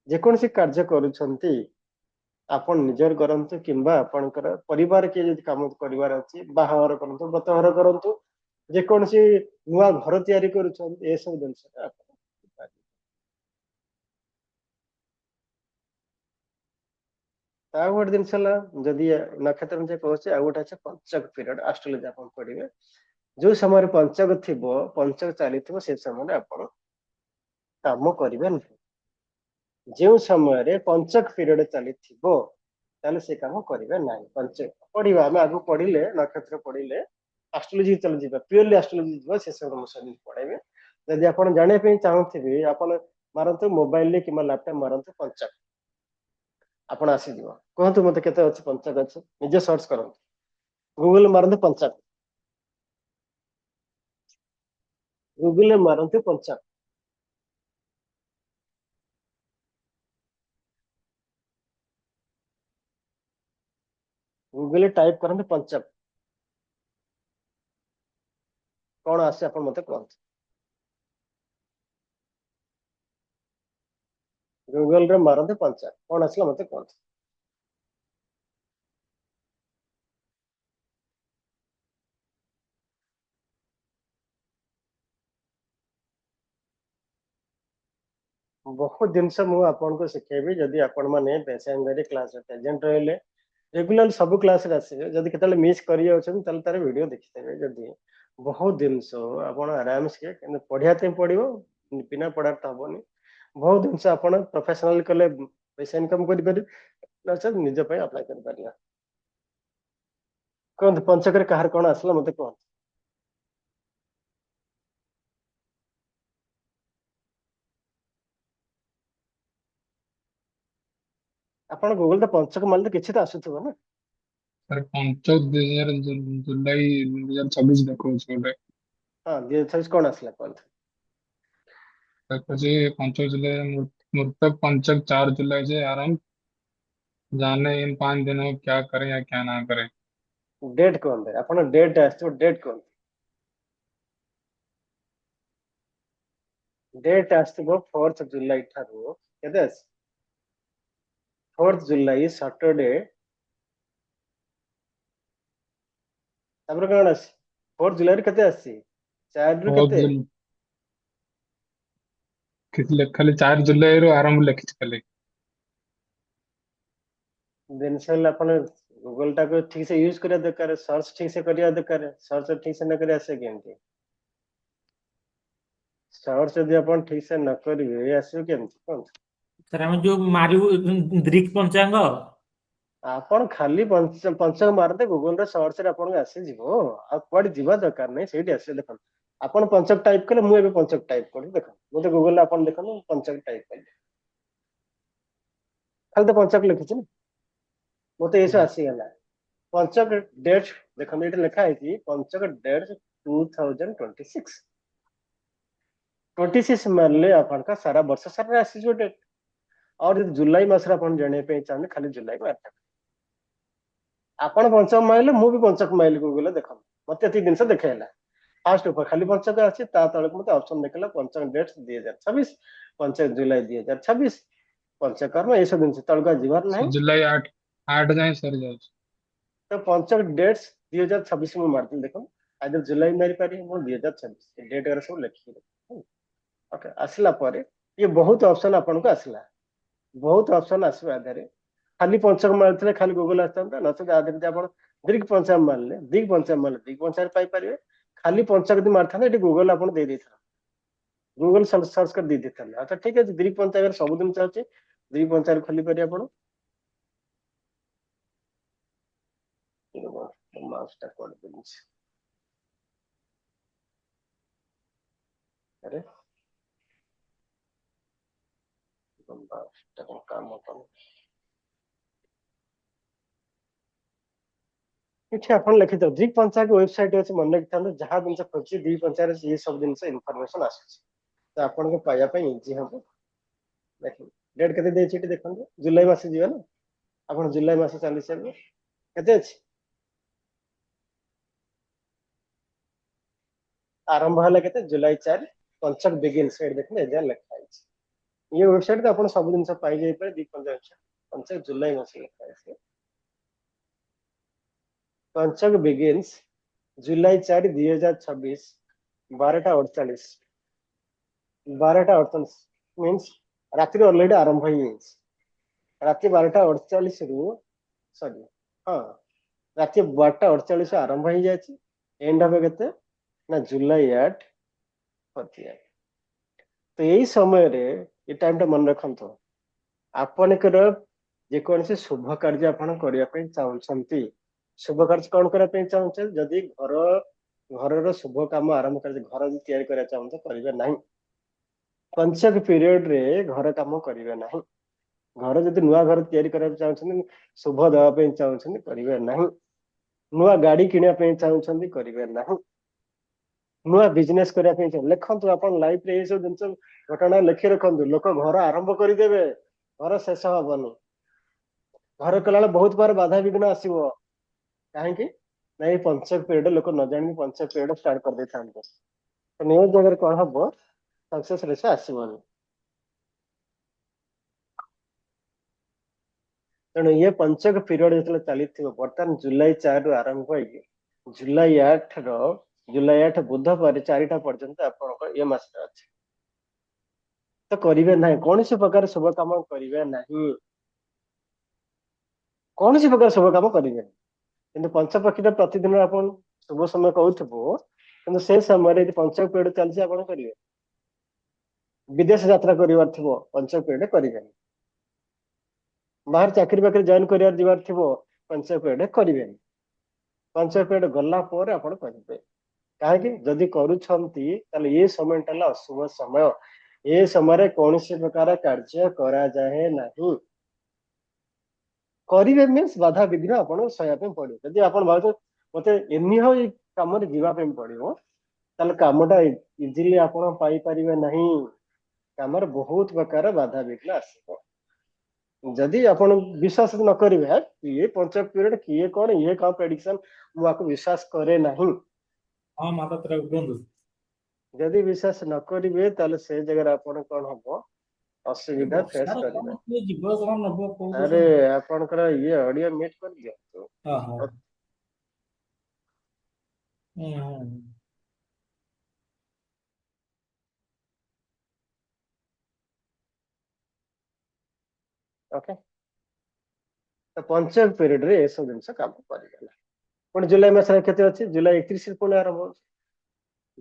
जेकोसी कार्य करूछंती आपण निजर करंतु किंबा आपणकर परिवार के यदि काम करिवार अछि बाहावर करंतु ब्रतघर करंतु जेकोसी नुआ घर तयारी करूछंती ए सब जिंस ता गोटे जिनस जदि नक्षत्र जे कहছে आ गोटे আছে पंचक पीरियड एस्ट्रोलॉजी आपण पढिबे जो समय पंचक थिबो पंचक चलीथिबो से समय आपण काम करिवे नहीं जो समय पंचक पीरियड चलीथिबो ताले से काम करिवे नहीं पंचक पढिबा हम आगु पढिले नक्षत्र पढिले एस्ट्रोलॉजी चल जिबा प्योरली एस्ट्रोलॉजी जिबा से सब हम पढाइबे यदि आपण जाने पे चाहथिबे आपण मारंतु मोबाइल ले किमा लैपटॉप मारंतु पंचक आपण आसी दिबो कहंतु मते केते अछि पंचक अछि निजे सर्च करंतु गूगल मारंतु पंचक गूगल मारंतु पंचक गूगल टाइप करंतु पंचक कौन आसे अपन मते कहत गूगल रे मारते पंचा कौन आसला मते कहत बहुत जिनस मु आपन को सिखेबी जदि आपण माने पेशेंजरी क्लास प्रेजेंट रहले रेगुलर सब क्लास रे आसे जदि केतले मिस करि जाउछन तले तार वीडियो देखितेबे जदि बहुत जिनस आपण आराम से कि पढ़िया ते पड़िबो बिना पढ़ार तो हबनी बहुत जिनस आपण प्रोफेशनल कले पैसा इनकम करि पारि प्लस निज पे अप्लाई करि पारिया कोन पंचकर कहार कोन आसला मते कोन आपण गूगल तो पंचक मारले किछि तो आସୁଥିବ ना सर 5 जुलाई 2026 ଦେଖଉଛି ଗୋଟେ हां 2026 कोन आसला कोन ଦେଖୁଛି 5 जुलाई मृतक पंचक 4 जुलाई से आरंभ जाने इन 5 दिनों में क्या करें या क्या ना करें डेट कोन दे आपण डेट आस्तो डेट कोन डेट आस्तो 4th जुलाई ठारू केते 4th जुलाई सैटरडे तापर कोन आसी 4th जुलाई रे केते आसी 4 रु बहुत केते खाली 4 जुलाई ରୁ आरंभ लिखिଛି खाली दिन से अपन गूगल टा को ठीक से यूज करिया दरकार सर्च ठीक से करिया दरकार सर्च ठीक से न करिया आसे केमती सर्च यदि अपन ठीक से न करिवे आसे केमती कोन सर आम जो मारिबु दृक पंचांग आपण खाली पंचक मारते गूगल रे सर्च रे आपण आसे जीवो आ कुआडी जीवा दरकार नै सेठी आसे देखन आपण पंचक टाइप कले मु एबे पंचक टाइप करी देखन मोते गूगल रे आपण देखन पंचक टाइप कली खाली तो पंचक लिखिछ ना मोते एसो आसी गला पंचक डेट देखन एठी लिखा है कि पंचक डेट 2026 26 मारले आपण का सारा वर्ष सारा आसी जो डेट और यदि जुलाई मास रे आपण जणे पे चाहने खाली जुलाई मारता आपण पंचक माइले मु भी पंचक माइल गूगल देखन मते एती दिन से देखेला फास्ट ऊपर खाली पंचक आसी ता तळे मते ऑप्शन देखला पंचक डेट 2026 पंचक जुलाई 2026 पंचकर्म ए सब दिन से तळका जीवार नहीं जुलाई 8 जाए सर जाଉଛି तो पंचक डेट्स 2026 में मारती देखो आइदर जुलाई मारी पारी मु 2026 डेट एरा सब लिखि ओके आसला पर ये बहुत ऑप्शन आपन को आसला बहुत ऑप्शन आसबे आधारे खाली पंचक मारथले खाली गूगल आस्तांता नसे आधारे आपण दीर्घ पंचक मारले दीर्घ पंचक पाई परिवे खाली पंचक दि मारथाने एटी गूगल आपण दे देथा गूगल सर्च कर दे देथा अच्छा ठीक है दीर्घ पंचक सब दिन चाहचे दीर्घ पंचक खोली पारि आपण माउसटा कोड दिन्छ अरे माउसटा को काम कम एठी आपण लिखि दो दीर्घ पंचक वेबसाइट अछि मन रखिथान जहां दिन से खोजि दीर्घ पंचक ये सब दिन से इंफॉर्मेशन आछी तो आपण को पाया पई इजी हबो देखि डेट केते दे छिटी देखन जुलाई मास जीवा ना आपण जुलाई मास चली से केते अछि आरंभ हला केते जुलाई 4 पंचक बिगिन्स एट देखने एजा लिखा है ये वेबसाइट तो आपण सब दिन से पाई जाई पर दीप पंचक पंचक जुलाई मास लिखा है पंचक बिगिन्स जुलाई 4 2026 12:48 12:48 मींस रात्रि ऑलरेडी आरंभ हो राति 12:48 रु सॉरी हाँ राति 12:48 आरंभ हो जाए एंड हम केते ना जुलाई 8 तो यही समय रे ये टाइम टा मन रखंतो आपनकर जेकोसी शुभ कार्य आपण करिया पे चाहउछंती शुभ कार्य कौन करिया पे चाहउछ जदी घर शुभ काम आरंभ कर घर तैयारी करिया चाहउछ करिवे नाही पंचक पीरियड रे घर काम करिवे नाही घर जदी नुआ घर तैयारी करिया चाहउछन शुभ देवा पे चाहउछन करिवे नाही नुआ गाड़ी किनिया पे चाहउछन करिवे नाही नुआ बिजनेस करने लिखु आप लाइफ रे सब जिन घटना लिखि रखु लोक घर आरंभ करदेवे घर शेष हबनी घर कला बहुत बार बाधा विघ्न आसो कहीं नहीं पंचक पीरियड लोक न जानी पंचक पीरियड स्टार्ट कर देते तो न्यूज जगह कौन हम सक्सेस रेस आसबनी तेणु ये पंचक पीरियड जो चली बर्तमान जुलाई 4 रु आरंभ हो जुलाई 8 जुलाई 8 बुधवार 4टा पर्यंत आप ये मास अच्छे तो करेंगे ना कौन सी प्रकार शुभ काम करेंगे ना कौन सी प्रकार शुभ काम करेंगे कि पंचपक्षी प्रतिदिन आप शुभ समय कहूब कि से समय पंचक पीरियड चलती आप करेंगे विदेश यात्रा कर पंचक पीरियड करेंगे बाहर चाकरी बाकरी जॉइन कर पंचक पीरियड करेंगे पंचक पीरियड गला आप करेंगे कहीं जदि करुँच ये समय अशुभ समय ये समय कौन सी प्रकार कार्य करा जाए नहीं करेंगे मीन्स बाधा विघ्न आपको सहया पड़ो जदि आप भाव मत एनी हाउ ये कम जावाई पड़ो ताल कमटा इजिली आप नहीं कम बहुत प्रकार बाधा विघ्न आसो जदि आप विश्वास न करेंगे किए पंचक पीरियड किए कौन ये कौन प्रेडिक्शन मुझे विश्वास करे नहीं हाँ माता तेरा बंधु जदि विश्वास न करेंगे ताले से जगह आप कौन हम ଏ असुविधा फेस ବର୍ଷାରେ करेंगे କଣ କିଏ ଯିବ କଣ ନବ अरे କହୁଛନ୍ତି आपणकर ये ऑडियो म्यूट कर दियो ହଁ ହଁ ହୁଁ ହୁଁ ओके तो पंचक पीरियड रे ये सब जिनस काम करेगा पुणी जुलाई मास केते अच्छी जुलाई 31 पुणी आरंभ हो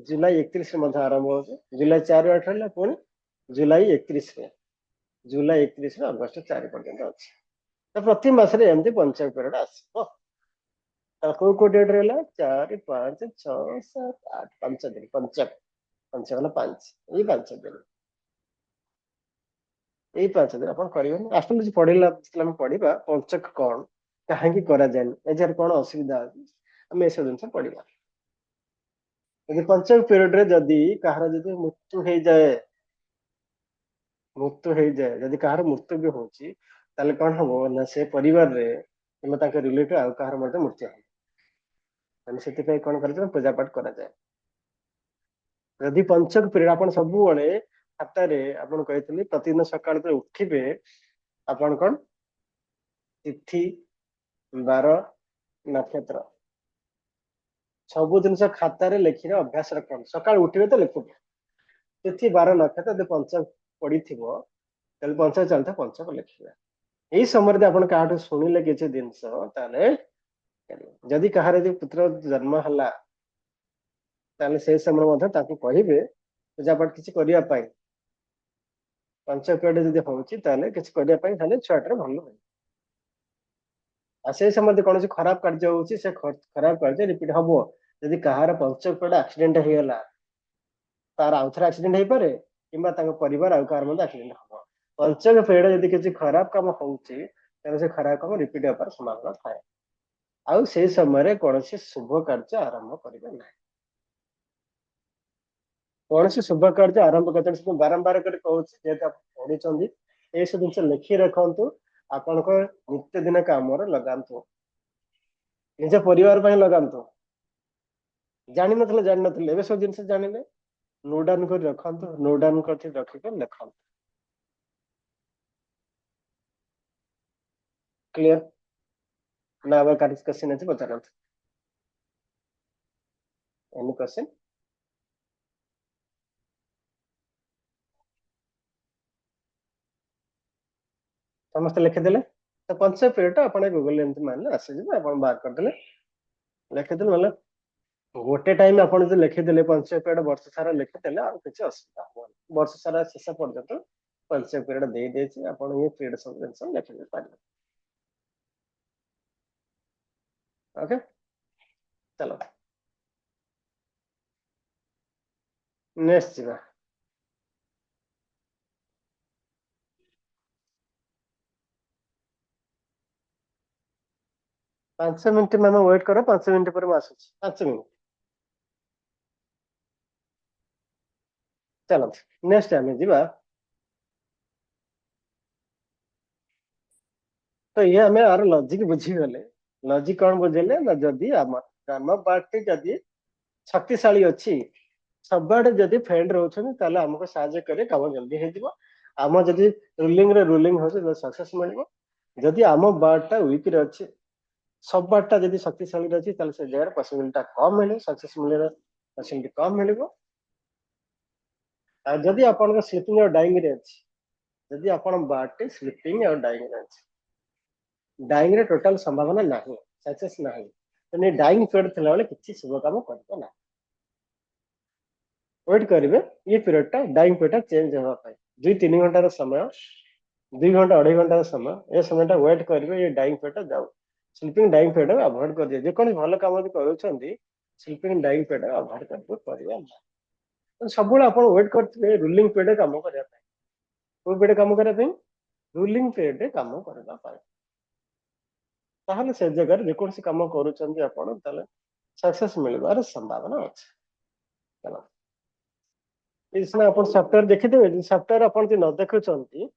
जुलाई 31 आरंभ हो जुलाई 4 8 है पुणी जुलाई 31 जुलाई 31 अगस्त 4 पर्यंत अच्छी तो प्रति मासरे एमती पंचक पीरियड आसो को डेट रहा 4 5 6 7 8 5 दिन पंचक पंचक 5 ये 5 दिन यही 5 दिन आप करेंगे एस्ट्रोलोजी पढ़ेला पढ़ा पंचक कौन कहीं करा जाए एजार कौन असुविधा आम ए सब जिन पढ़ा यदि पंचक पीरियड रे जदि कहार जदि मृत्यु हो जाए जदि कहार मृत्यु भी होची ताले कौन हम ना से परिवार रे कि रिलेटिव आउ कहार मृत्यु हो से कौन कर पूजा पाठ करा जाए जदि पंचक पीरियड आप सब खातार आप कही प्रतिदिन सकाल उठे आपन कौन तिथि बार नक्षत्र सब जिन खातार लिखिने अभ्यास रखते सका उठे तो लिखुट तिथि बार नक्षत्र जब पंचक पड़ी पंचक चलता पंचक लिखा यही समय आप क्या शुणिले किसी जिनस जदि कहार पुत्र जन्म है से समय कहे पूजा पाठ किसी करने पंचक पीरियड जब हो किसी करने छुआटे भल रहे से समय कौन खराब कार्य हो खराब कार्य रिपीट हम जदि कहार पंचक पीरियड एक्सीडेंट होगा तार आउ थे एक्सीडेंट हो पारे कि परिवार आउ कहार एक्सीडेंट हम पंचक पीरियड जब किसी खराब कम हो खराब कम रिपीट होपार संभावना थाए आउ से समय कौन शुभ कार्य आरंभ करेंगे ना कौन शुभ कार्य आरंभ करते बारंबार कहते पढ़ी ये सब जिन लिखी रखु आपण नित्य दिन कम लगातु निज परिवार लगातु जान न सब जिन जानिले नोट डाउन कर रखु नोट डाउन कर रखिक लिखु क्लियर ना आबार क्वेश्चन अच्छे पचार एनी क्वेश्चन समस्त लिखिदे तो पंचक पीरियड आप गूगल एमती मारे आसीज आप बाहर करदे लिखिदे ना गोटे टाइम आप लिखिदे पंचक पीरियड वर्ष सारा लिखिदे आ किसी असुविधा हम वर्ष सारा शेष पर्यटन पंचक पीरियड दे देछि आपण ये पीरियड सब जिन लिखिदे पारे ओके चलो नेक्स्ट जी 5 मिनट मैम वेट करो 5 मिनट पर आसूँ 5 मिनट चलो नेक्स्ट आम जा तो ये आम यार लॉजिक बुझीगले लॉजिक कौन बुझेले ना जदि आम जन्म बारटी जदि शक्तिशाली अच्छी सबआडे जदि फ्रेंड रोचन ताले हमको साहाଯ୍य करे काम जल्दी हे जिवो आम जदि रूलिंग हो सक्सेस मिलिबो जदि आम बारटा वीक रे अछि सब बारटा जदि शक्तिशाली रे अछि ताले से जगह पॉसिबिलिटी कम मिले सक्सेस मिले पॉसिबिलिटी कम मिलिबो आ जदि आपन स्लीपिंग और डाइंग रे अछि जदि आपन बारटे स्लीपिंग और डाइंग रे अछि डाइंग रे टोटल संभावना नाही सक्सेस नाही तने डाइंग पीरियड थिला बेले किछि शुभ काम करबो ना वेट करिवे ये पीरियड टा डाइंग पीरियड चेंज होगा पाए 2-3 घंटा समय 2 घंटा 2.5 घंटा समय ए समय टा वेट करिवे ये डाइंग पीरियड जाऊ स्लीपिंग डाइंग पीरियड अवॉइड कर दिए जे कोन भलो काम भी करूछंती स्लीपिंग डाइंग पीरियड अवॉइड करबो परिया सब अपन वेट करथिले रूलिंग पीरियड काम करिया पाए कोई पीरियड काम करिया पाए रूलिंग पीरियड काम करबा पाए ताहले से जगह जे कोन काम करूछंती अपन ताले सक्सेस मिलबार संभावना अछि चलो इसमें अपन सॉफ्टवेयर देखिदेबे सॉफ्टवेयर अपन जे न देखुछंती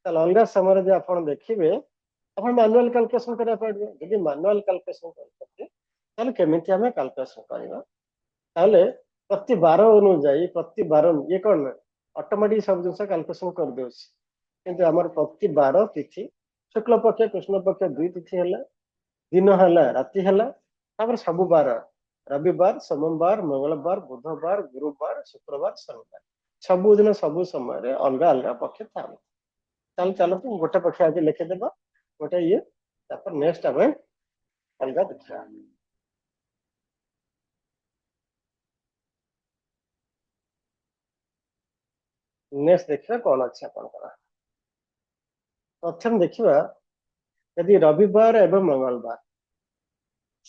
ताले अलगा समय जे अपन देखिबे अपन मैनुअल कैलकुलेशन करिया पड़िबो यदि मैनुअल कैलकुलेशन करते ताले केमिति हमें कैलकुलेशन करबा ताले प्रति बार अनुଯାयी प्रति बार ये कौन ऑटोमेटिक सब जिनस कैलकुलेशन कर देउछि किंतु हमर प्रति बार तिथि शुक्ल पक्ष कृष्ण पक्ष दुई तिथि हला दिन हला राति हला तापर सब बार रविवार सोमवार मंगलवार बुधवार गुरुवार शुक्रवार शनिवार सब दिन सब समय रे अलग अलग पक्ष था चल चलो तुम गोटे पक्ष आज लिखि देबा गोटे ये तापर नेक्स्ट हमें अलग देखा नेक्स्ट देखिए कौन अच्छा कौन करा प्रथम देखिबा यदि रविवार एवं मंगलवार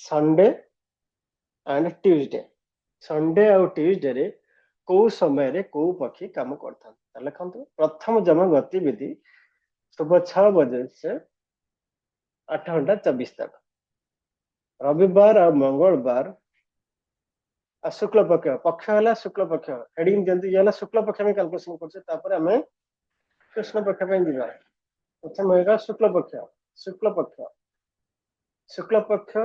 संडे एंड ट्यूसडे संडे और ट्यूसडे रे को समय रे को पक्षी काम करता लिखंतु प्रथम जमा गतिविधि सुबह 6 बजे से 8 घंटा 24 तक रविवार और मंगलवार शुक्ल पक्ष है शुक्ल पक्ष हेडिंग जल्दी ये शुक्ल पक्ष में कैलकुलेशन करते हमें कृष्ण पक्ष में जीवा प्रथम होगा शुक्ल पक्ष शुक्ल पक्ष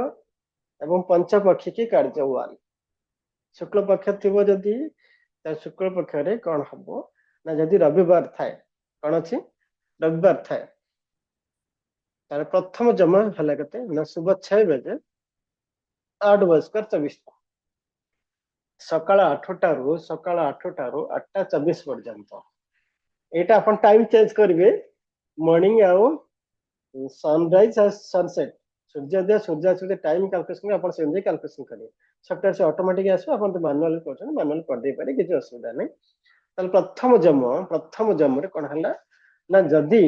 एवं पंच पक्षी की कार्य 1 शुक्ल पक्ष थी जदि शुक्ल पक्ष रे कौन हम ना जदि रविवार थाए कौन अच्छी रविवार थाए तार प्रथम जमा है कते ना सुबह 6 बजे 8:24 सकाळ 8टारू सकाळ 8टारू 8:24 पर्यंत एटा अपन टाइम चेंज करिवे मॉर्निंग आउ सनराइज और सनसेट सूर्योदय सूर्यास्त टाइम कैलकुलेशन अपन से कैलकुलेशन करिवे सॉफ्टवेयर से ऑटोमेटिक आसो अपन तो मैनुअल करछन मैनुअल कर दे पारे किछ असुविधा नै तल प्रथम जम रे कोन हला ना जदी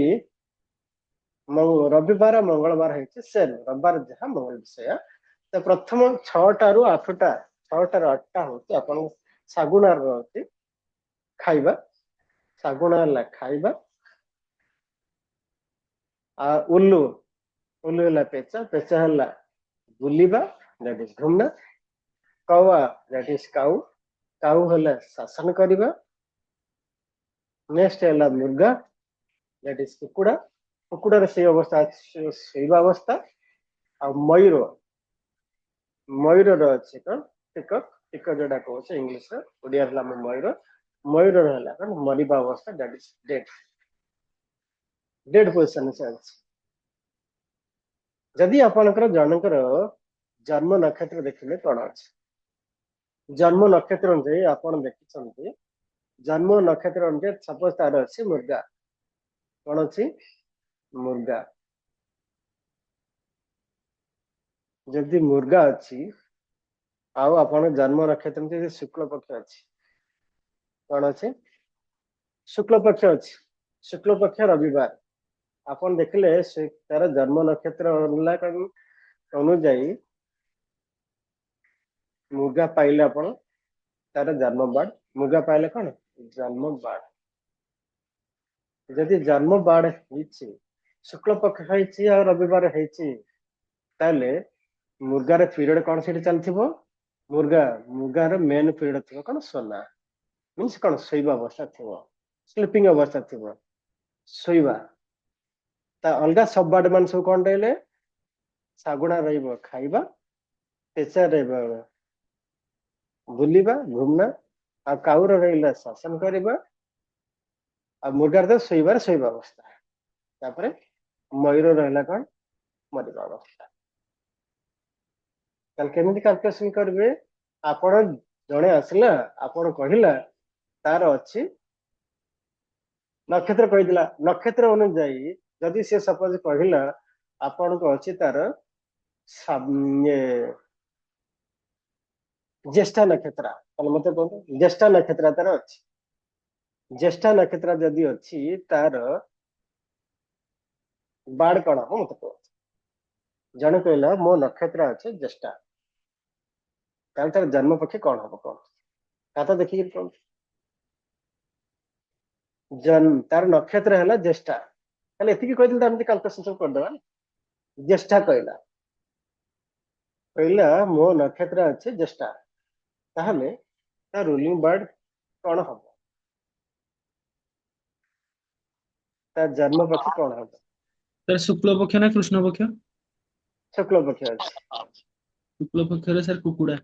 रविवार मंगलवार है सेम रविवार जहाँ मंगल विषय तो प्रथम 6टारू 8टा 6टारू 8टा होती अपन सागुणार रहती खाइबा सागुणार ला खाइबा आ उल्लू उल्लू ला पेचा हला बुलिबा दैट इज घुमना कौवा दैट इज काऊ हला शासन करिबा नेक्स्ट हला मुर्गा दैट इज कुकुड़ा कुकुड़ार से अवस्था शोइबा अवस्था आ मयूर मयूर अच्छे कौन टिकट टिकट जोड़ा कहे इंग्लीश ओडिया मयूर मयूर है कौन मरिबा अवस्था that is dead dead position से अच्छे जदि आपनकर जनकर जन्म नक्षत्र देखिले कौन अच्छे जन्म नक्षत्र अनुसार आपन देखिछन्ती जन्म नक्षत्र अनुसार सपोज तार अच्छी मुर्गा कौन अच्छी मुर्गा जदि मुर्गा अच्छी आउ अपन जन्म नक्षत्र शुक्ल पक्ष अच्छी कौन अच्छे शुक्ल पक्ष अच्छी शुक्ल पक्ष रविवार अपन देखले तार जन्म नक्षत्र अनुजाई मुर्गा पाइले अपन तार जन्म बाड़ मुर्गा पाइले कौन जन्म बाड़ जदि जन्म बाड़ है शुक्ल पक्ष है रविवार है ताले मुर्गार पीरियड कौन से चलथिबो मुर्गार मेन पीरियड थी कौन सोना मीन्स कौन शोइबा अवस्था थी स्लीपिंग अवस्था थी शोइबा ता अलगा सब बाड मान सब कौन रहले सागुणा रहिबो खाइबा पेचा रहबा बुलिबा घूमना आ काउर रहिला शासन करबा आ मुर्गार तो शोइबा अवस्था तापरे मयूर रहिला कौन मरिबा अवस्था ताल केमिति कैलकुलेशन करबे आपण जणे आसला आपण कहिला तार अछि नक्षत्र कहिदिला नक्षत्र अनुଯାयी जदि से सपोज कहिला आपण को अछि तार ये ज्येष्ठा नक्षत्र ताल मते कहू ज्येष्ठा नक्षत्र तार अछि ज्येष्ठा नक्षत्र जदि अछि तार बाड़ कण हो मते कहू जने कहला मो नक्षत्र अछि ज्येष्ठा ताल तार जन्म पक्षी कौन हम कौन खाता देखिए कौन जन्म तार नक्षत्र है ज्येष्ठा ताले एतिकी कहि दिल हमति कैलकुलेशन सब कर दबा ज्येष्ठा कहला मो नक्षत्र अछि ज्येष्ठा ताहले ता रूलिंग बर्ड कौन हम ता जन्म पक्षी कौन हम सर शुक्ल पक्ष ना कृष्ण पक्ष शुक्ल पक्ष अछि शुक्ल पक्ष रे सर कुकुड़ा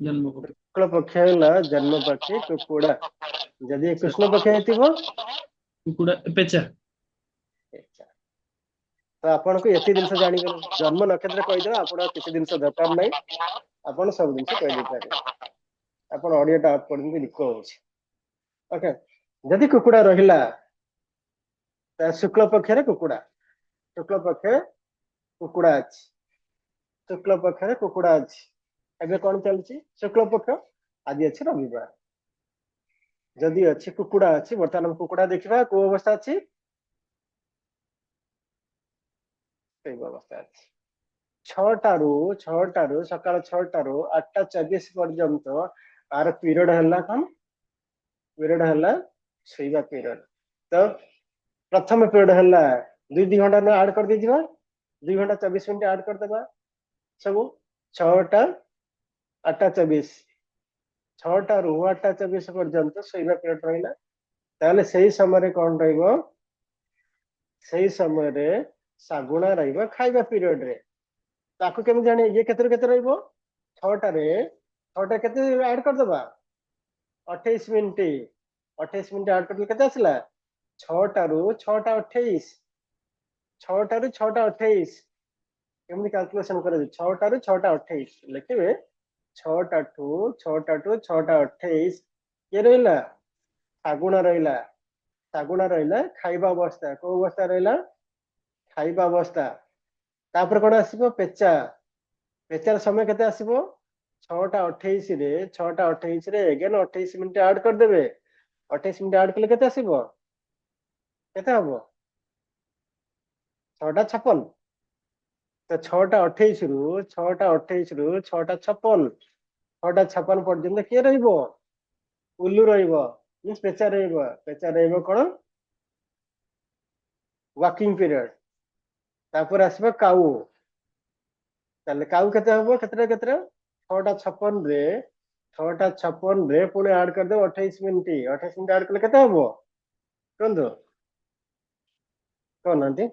जन्म पक्ष शुक्ल पक्ष है जन्म पक्षी कुकुड़ा जदि कृष्ण पक्ष हेतिबो कुकुड़ा पेचा तो आपण को एति दिन से जानि गेल जन्म नक्षत्र कहि देबा आपण किसी दिन से दरकार नै आपण सब दिन से कहि दे पारे आपण ऑडियो टा ऑफ कर दिन लिखो होछि ओके जदि कुकुड़ा रहिला ता शुक्ल पक्ष रे कुकुड़ा शुक्ल पक्ष कुकुड़ा अछि शुक्ल पक्ष रे कुकुड़ा अछि एबे कोन चलछि शुक्ल पक्ष आदि अछि रविवार जदि अछि कुकुड़ा अछि वर्तमान कुकुड़ा देखिबा को अवस्था अछि सेई अवस्था अछि छटारू सकाळ 6टारू 8:24 पर्यंत आर पीरियड हल्ला कौन पीरियड हल्ला सोइबा पीरियड तो प्रथम पीरियड हल्ला 2 घंटा न ऐड कर दीजिबा 2 घंटा 24 मिनट ऐड कर देबा सब 6टा 8:24 6टारू 8:24 पर्यंत सोइबा पीरियड रहिला ताले सेही समय कौन रहइबो सेही समय सागुणा रहिबा खाइबा पीरियड रे ताकू केम जाने ये केते रहइबो 6टा केते ऐड कर देबा 28 मिनिट 28 मिनिट ऐड कर केते आसला 6टारू 6:28 6टारू 6:28 केमनि कैलकुलेशन करे 6टारू 6:28 लिखिबे 6टाटू 6:28 ये रहिला सागुणा रहिला खाइबा अवस्था को अवस्था रहिला खाइबा अवस्था तापर कोन आसीबो पेचार समय केते आसीबो 6:28 रे 6:28 रे अगेन 28 मिनिट ऐड कर देबे 28 मिनिट ऐड कले केते आसीबो केते हबो 6:56 तो 6:28 रु 6:56 6:56 पर्यंत किए रहिबो उल्लू रहिबो मींस पेचा रहिबो कोन वाकिंग पीरियड तापर आसीबो काऊ ताले काऊ केते हबो केते 6:56 रे 6:56 रे पुणे ऐड कर दे 28 मिनिट ऐड कले केते हबो कोन कोन आंटी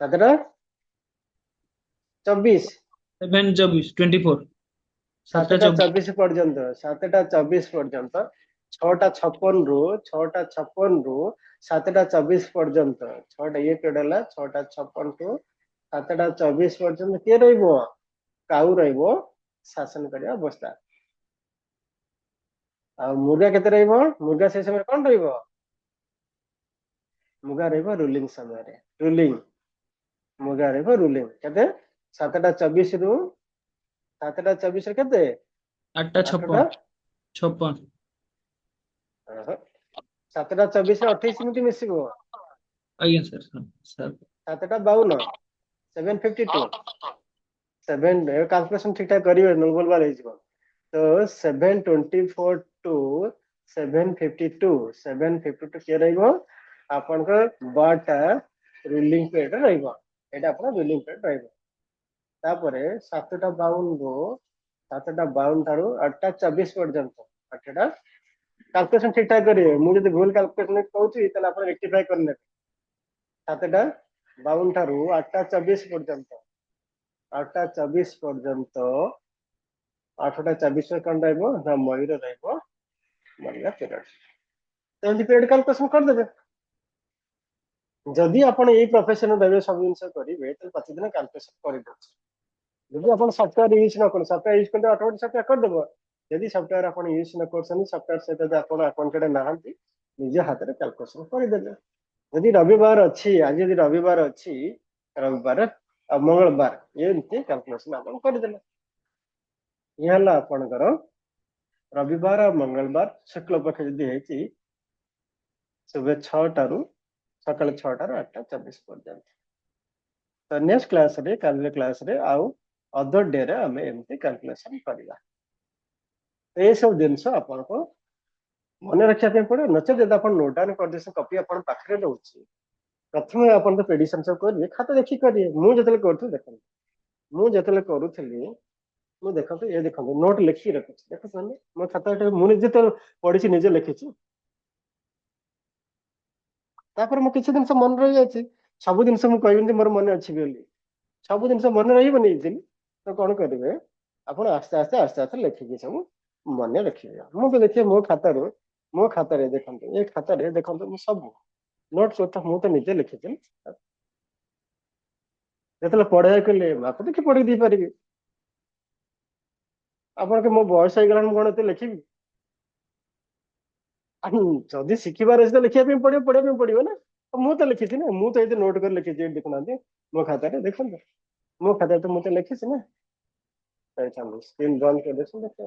7:24 7:24 7:24 पर्यंत 7:24 पर्यंत 6:56 रु 7:24 पर्यंत 6टा ये पीरियड हला 6:56 टू 7:24 पर्यंत किए रहिबो काऊ रहिबो शासन करिया अवस्था आ मुर्गा केते रहिबो मुर्गा से समय कोन रहिबो मुर्गा रहिबो रूलिंग समय रे रूलिंग मुर्गा रहिबो रूलिंग केते 7:24 रु 7:24 रे केते 8:56 56 7:24 रे 28 मिनिट मिसिबो आज्ञा सर 7:52 7:52 7 कैलकुलेशन ठीक ठाक करिवे नॉर्मल बार हेजिबो तो 7:24 टू 7:52 के रहिबो आपन को बाटा रूलिंग पीरियड रहिबो एटा आपन रूलिंग पीरियड रहिबो तापरे 7:52 रो 7:52 ठारू 8:24 पर्यंत 8टा कैलकुलेशन ठीक ठाक करिवे मु जदि भूल कैलकुलेशन कहूची तले आपन रेक्टिफाई करने 7:52 ठारू 8:24 पर्यंत 8ଟା 24 पर्यंत 8ଟା 24 कौन रहिबो ना मयूर रहिबो मल्ला पीरियड तो एमती पीरियड कैलकुलेशन कर देबे जदि आपण एई प्रोफेशन रहिबे सब जिंस करिवे तो प्रतिदिन कैलकुलेशन कर दउछ जदि आपण सॉफ्टवेयर यूज न करो सॉफ्टवेयर यूज करते ऑटोमेटिक सॉफ्टवेयर कर देबो यदि सॉफ्टवेयर आपण यूज न करछन सॉफ्टवेयर से तो आपण अकाउंटेड नाहंती निजे हाथ रे कैलकुलेशन कर देबे यदि रविवार अच्छी आज यदि रविवार अच्छी रविवार और मंगलवार ये एमती कैलकुलेशन आपण कर देले ये हला आपणकर रविवार और मंगलवार शुक्ल पक्ष यदि हेची सुबह 6टा रु सकाळ 6टा रु 8टा 24 पर्यंत तो नेक्स्ट क्लास रे काल क्लास रे आउ अदर डे रे हमें एमती कैलकुलेशन करबा ए सब जिंस आपन को मन रखिया पे पड़े नचे जब अपन नोट डाउन कर देस कॉपी अपन पाखरे रहउची प्रथम अपन तो प्रेडिक्शन सब करिए खाता देखि करिए मु जतले करथु देखन मु जतले करूथली मु देखतो ये देखतो नोट लिखि रखछ देखो मो खाता मु निजे तो पढिछि निजे लिखिछि तापर मो किछि दिन से मन रहि जाछि सब दिन से मु कहबिन मोर मन अछि बोली सब दिन से मन रहिबनि दिन तो कोन करिवे आपण आस्ते आस्ते आस्ते आस्ते लिखिके सब मन रखिबे मु तो देखिए मो खाता रे देखंतु ए खाता रे देखंतु मु सब नोट सोता मु तो निजे लिखिछि जतले पढाई कले बाप देखि पढि दी परिबे आपण के मो बयस हो गलान कोन ते लिखिबी जदि शिखिबार अछि तो लिखिया पे पड़ियो पढ़िया पे पड़ियो ना मु तो लिखिछि ना मु तो एते नोट कर लिखिछि देखुनांती मो खाता रे देखंतु मो खाता तो मु तो लिखिछि ना पहचान स्क्रीन बंद कर देछु देखो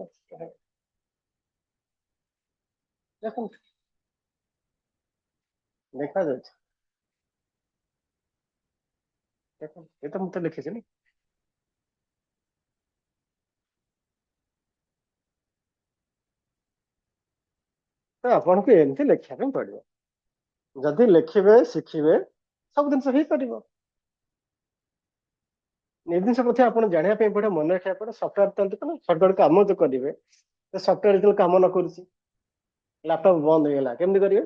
देखा जाଉଛି देखो ये तो मु तो लिखिछि ना तो आपण को एमती लिखिया पे पड़ियो जदि लिखिबे शिखिबे सब दिन सही परिबो निर्दिष्ट प्रति आपण जानिया पे पड़े मन रखिया पड़े सॉफ्टवेयर तो ना सॉफ्टवेयर काम तो करिवे तो सॉफ्टवेयर जो काम न करूची लैपटॉप बंद हो गेला केमती करिवे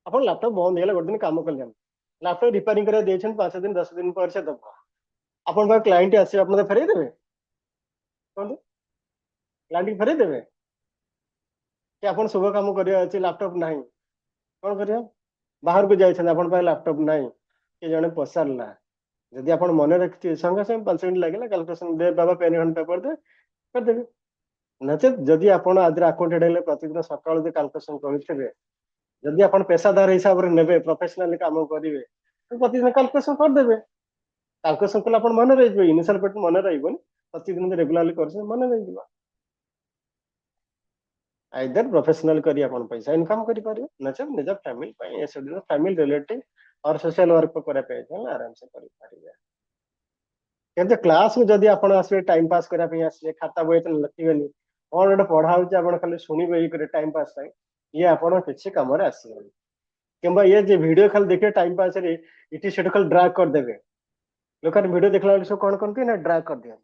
आपण लैपटॉप बंद हो गेला गोटे दिन काम करले लैपटॉप रिपेयरिंग करे देछन 5 दिन 10 दिन पर से दबो आपण बा क्लाइंट आसी आपण तो फेरै देबे कोन क्लाइंट फेरै देबे कि आपण शुभ काम करिया अछि लैपटॉप नाही कोन करिया बाहर को जाइछन आपण पाए लैपटॉप नाही कि जने पसारला जदि आपण मन रखि संगे संगे 5 मिनिट लागला कैलकुलेशन दे बाबा पेन एंड पेपर दे कर देबे नचेत जदि आपण आदर अकाउंटेड हेले प्रतिदिन सकाळ जे कैलकुलेशन करिथबे जदि आपण पेशादार हिसाब रे नेबे प्रोफेशनली काम करिवे तो प्रतिदिन कैलकुलेशन कर देबे कैलकुलेशन कला आपण मन रहिबे इनिशियल पेट मन रहिबोनी प्रतिदिन रेगुलरली करसे मन रहिबा आइदर प्रोफेशनल करी आपण पैसा इनकम करि पारिबे नचेत निज फैमिली पय ए सब फैमिली रिलेटिव और सोशल वर्क करे पे आराम से करि पारिबे किंतु क्लास में जदि आपण आसे टाइम पास करा पे आसे खाता बय त लखिबेनी और गोटे पढ़ा होचे आपण खाली सुनिबे ई करे टाइम पास टाइम ये आपण किछि काम रे आसीबे किंबा ये जे वीडियो खाली देखे टाइम पास रे इटी सेट खाली ड्रैग कर देबे लोकन वीडियो देखला सब कोन कोन के ना ड्रैग कर दिया